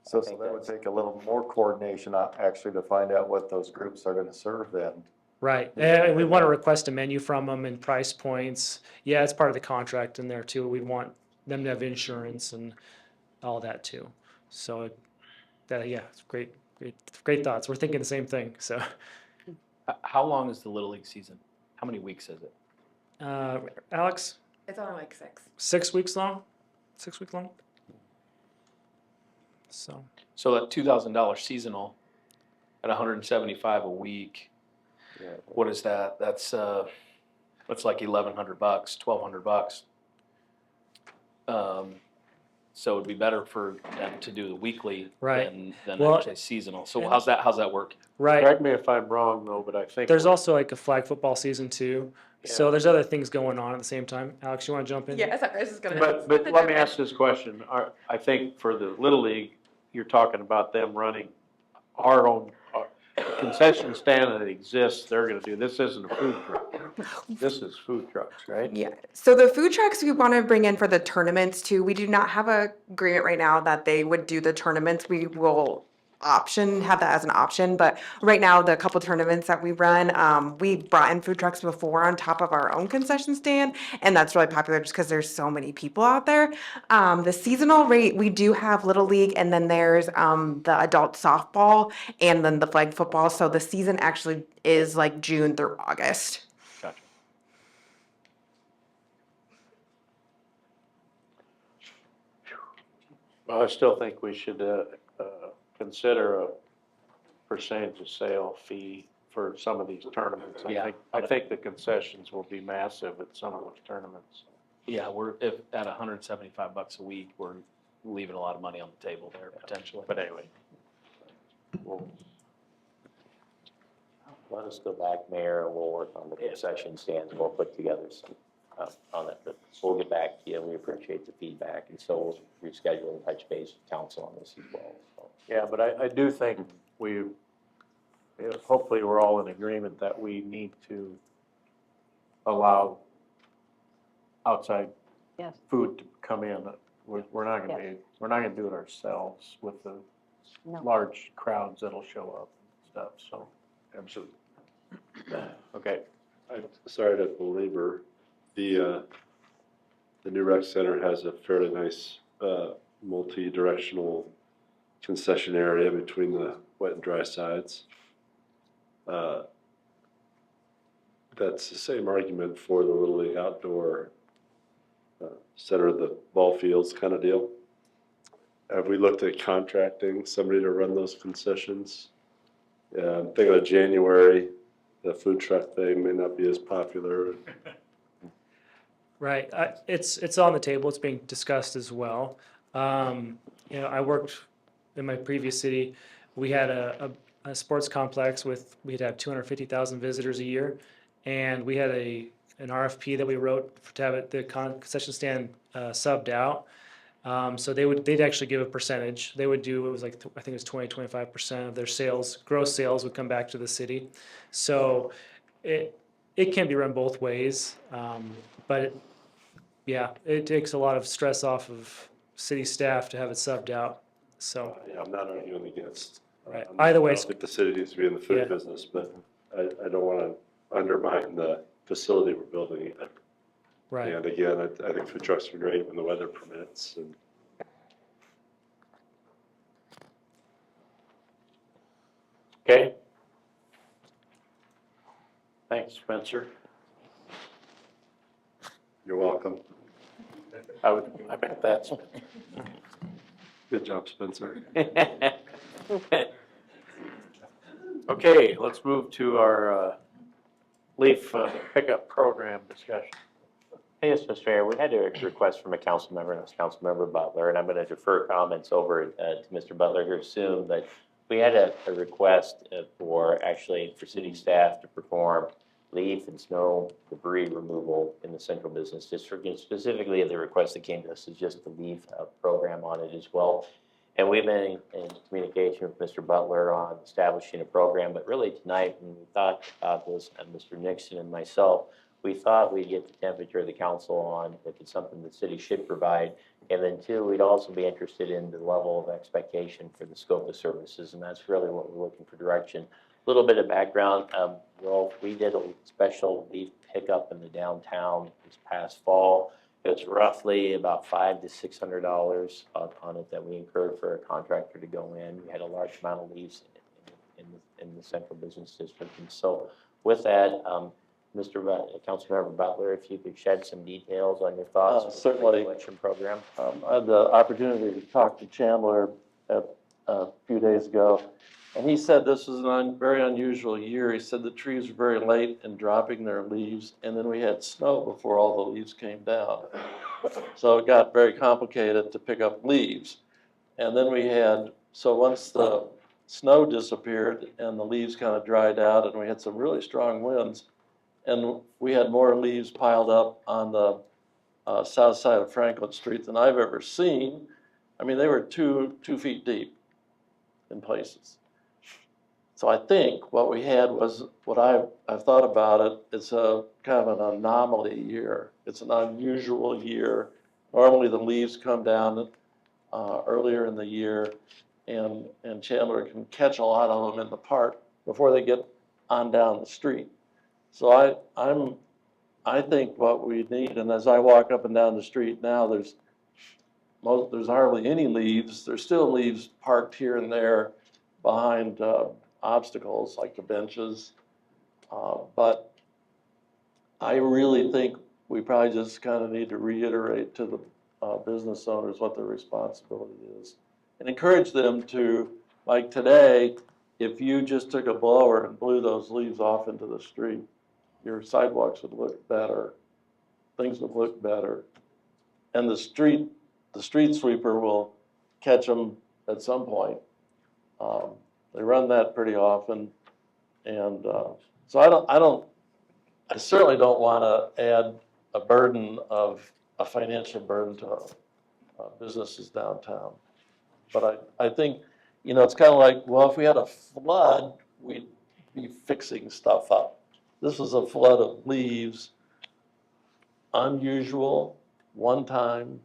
So that would take a little more coordination actually to find out what those groups are gonna serve then.
Right. And we want to request a menu from them and price points. Yeah, it's part of the contract in there too. We want them to have insurance and all that too. So yeah, it's great thoughts. We're thinking the same thing. So
How long is the Little League season? How many weeks is it?
Alex,
It's only like 6.
6 weeks long? 6 week long?
So that $2,000 seasonal at $175 a week.
Yeah.
What is that? That's like $1,100, $1,200. So it'd be better for them to do the weekly
Right.
than
Well,
actually seasonal. So how's that work?
right.
Correct me if I'm wrong though, but I think.
There's also like a flag football season too. So
Yeah.
there's other things going on at the same time. Alex, you want to jump in?
Yeah, I was just gonna.
But let me ask this question. I think for the Little League, you're talking about them running our own concession stand that exists, they're gonna do. This isn't a food truck. This is food trucks, right?
Yeah. So the food trucks we want to bring in for the tournaments too. We do not have a agreement right now that they would do the tournaments. We will option, have that as an option. But right now, the couple tournaments that we run, we brought in food trucks before on top of our own concession stand, and that's really popular just because there's so many people out there. The seasonal rate, we do have Little League, and then there's the adult softball, and then the flag football. So the season actually is like June through August.
Gotcha. Well, I still think we should, consider a percentage of sale fee for some of these tournaments.
Yeah.
I think the concessions will be massive at some of those tournaments.
Yeah, we're, if, at $175 a week, we're leaving a lot of money on the table there potentially.
But anyway, we'll,
Let us go back, Mayor, and we'll work on the concession stands. We'll put together some, on that. But we'll get back to you. We appreciate the feedback. And so we'll reschedule and touch base with council on this as well. So.
yeah, but I do think hopefully we're all in agreement that we need to allow outside
Yes.
food to come in. We're not gonna
Yes.
we're not gonna do it ourselves with the
No.
large crowds that'll show up and stuff, so.
Absolutely.
Okay,
I'm sorry to belabor, the new rec center has a fairly nice, multi-directional concession area between the wet and dry sides. That's the same argument for the Little League outdoor, center of the ball fields kind of deal. Have we looked at contracting somebody to run those concessions? I'm thinking of January, the food truck thing may not be as popular.
Right, it's on the table, it's being discussed as well. You know, I worked in my previous city, we had a sports complex we'd have 250,000 visitors a year, and we had an RFP that we wrote to have the concession stand subbed out. So they'd actually give a percentage. They would do, it was like, I think it was 25% of their sales, gross sales would come back to the city. So it can be run both ways. But yeah, it takes a lot of stress off of city staff to have it subbed out. So,
Yeah, I'm not arguing against.
Right.
I'm not-
Either way,
I don't think the city needs to be in the food
Yeah.
business, but I don't want to undermine the facility we're building either.
right.
And again, I think food trucks are great when the weather permits and.
okay. Thanks, Spencer.
You're welcome.
I bet that's.
Good job, Spencer.
Okay, let's move to our leaf pickup program discussion.
Hey, yes, Mr. Mayor, we had a request from a council member, and it's Councilmember Butler, and I'm going to defer comments over to Mr. Butler here soon, but we had a request for city staff to perform leaf and snow debris removal in the central business district. And specifically, the request that came to us is just the leaf program on it as well. And we've been in communication with Mr. Butler on establishing a program, but really tonight, when we thought about this, Mr. Nixon and myself, we thought we'd get the temperature of the council on if it's something the city should provide. And then two, we'd also be interested in the level of expectation for the scope of services, and that's really what we're looking for direction. A little bit of background, well, we did a special leaf pickup in the downtown this past fall. It was roughly about $500 to $600 on it that we incurred for a contractor to go in. We had a large amount of leaves in the central business district. And so with that, Councilmember Butler, if you could shed some details on your thoughts on the
Certainly.
collection program.
I had the opportunity to talk to Chandler a few days ago, and he said this was a very unusual year. He said the trees were very late in dropping their leaves, and then we had snow before all the leaves came down. So it got very complicated to pick up leaves. And then so once the snow disappeared and the leaves kind of dried out, and we had some really strong winds, and we had more leaves piled up on the south side of Franklin Street than I've ever seen. I mean, they were 2 feet deep in places. So I think what we had was, what I've thought about it, it's a kind of an anomaly year. It's an unusual year. Normally the leaves come down earlier in the year, and Chandler can catch a lot of them in the park before they get on down the street. So I think what we need, and as I walk up and down the street now, there's hardly any leaves. There's still leaves parked here and there behind obstacles like the benches. But I really think we probably just kind of need to reiterate to the business owners what their responsibility is. And encourage them to, like today, if you just took a blower and blew those leaves off into the street, your sidewalks would look better, things would look better. And the street sweeper will catch them at some point. They run that pretty often. And so I certainly don't want to add a financial burden to businesses downtown. But I think, it's kind of like, well, if we had a flood, we'd be fixing stuff up. This was a flood of leaves, unusual, one time,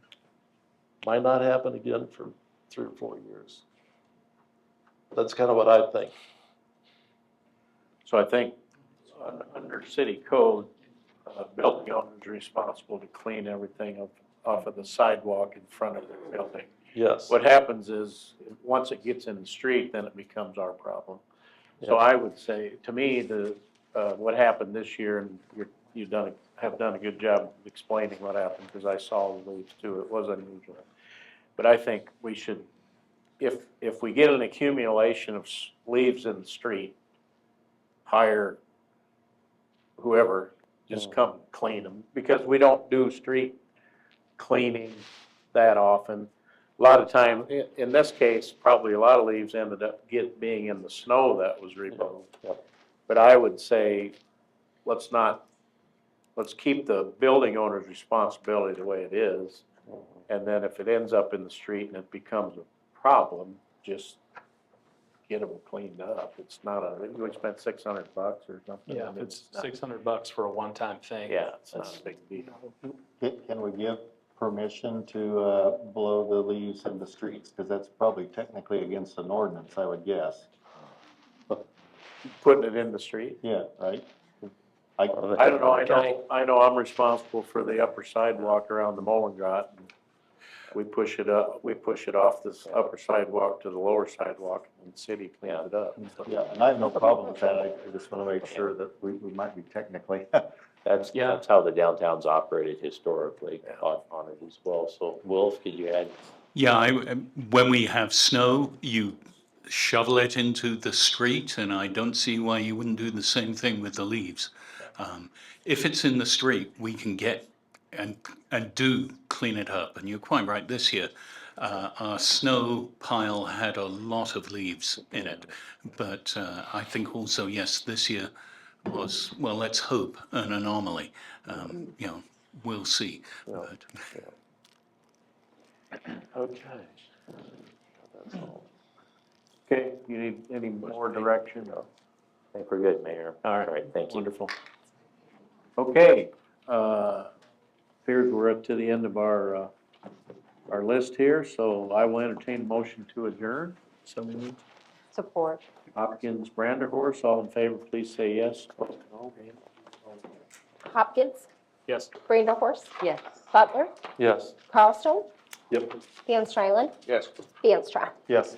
might not happen again for 3 or 4 years. That's kind of what I think.
So I think under city code, building owner is responsible to clean everything off of the sidewalk in front of their building.
Yes.
What happens is, once it gets in the street, then it becomes our problem. So I would say, to me, what happened this year, and you have done a good job of explaining what happened, because I saw the leaves too, it was unusual. But I think we should, if we get an accumulation of leaves in the street, hire whoever, just come clean them, because we don't do street cleaning that often. A lot of time, in this case, probably a lot of leaves ended up being in the snow that was removed. But I would say, let's keep the building owner's responsibility the way it is. And then if it ends up in the street and it becomes a problem, just get them cleaned up. It's not we spent $600 or something.
Yeah, if it's $600 for a one-time thing.
Yeah, it's not a big deal.
Can we give permission to blow the leaves in the streets? Because that's probably technically against an ordinance, I would guess.
Putting it in the street?
Yeah, right?
I don't know, I know I'm responsible for the upper sidewalk around the Molengrot. We push it off this upper sidewalk to the lower sidewalk, and the city cleans it up.
Yeah, and I have no problem with that. I just want to make sure that we might be technically.
That's how the downtown's operated historically on it as well. So Wolf, could you add?
Yeah, when we have snow, you shovel it into the street, and I don't see why you wouldn't do the same thing with the leaves. If it's in the street, we can get and do clean it up. And you're quite right, this year, our snow pile had a lot of leaves in it. But I think also, yes, this year was, well, let's hope, an anomaly. We'll see. But.
Okay. That's all.
Okay, you need any more direction?
I think we're good, Mayor.
All right.
All right, thank you.
Wonderful. Okay, appears we're up to the end of our list here, so I will entertain a motion to adjourn. So moved.
Support.
Hopkins, Branderhorst, all in favor, please say yes.
Hopkins.
Yes.
Branderhorst.
Yes.
Butler.
Yes.
Carlstone.
Yep.
Van Strylen.
Yes.
Vanstra.
Yes.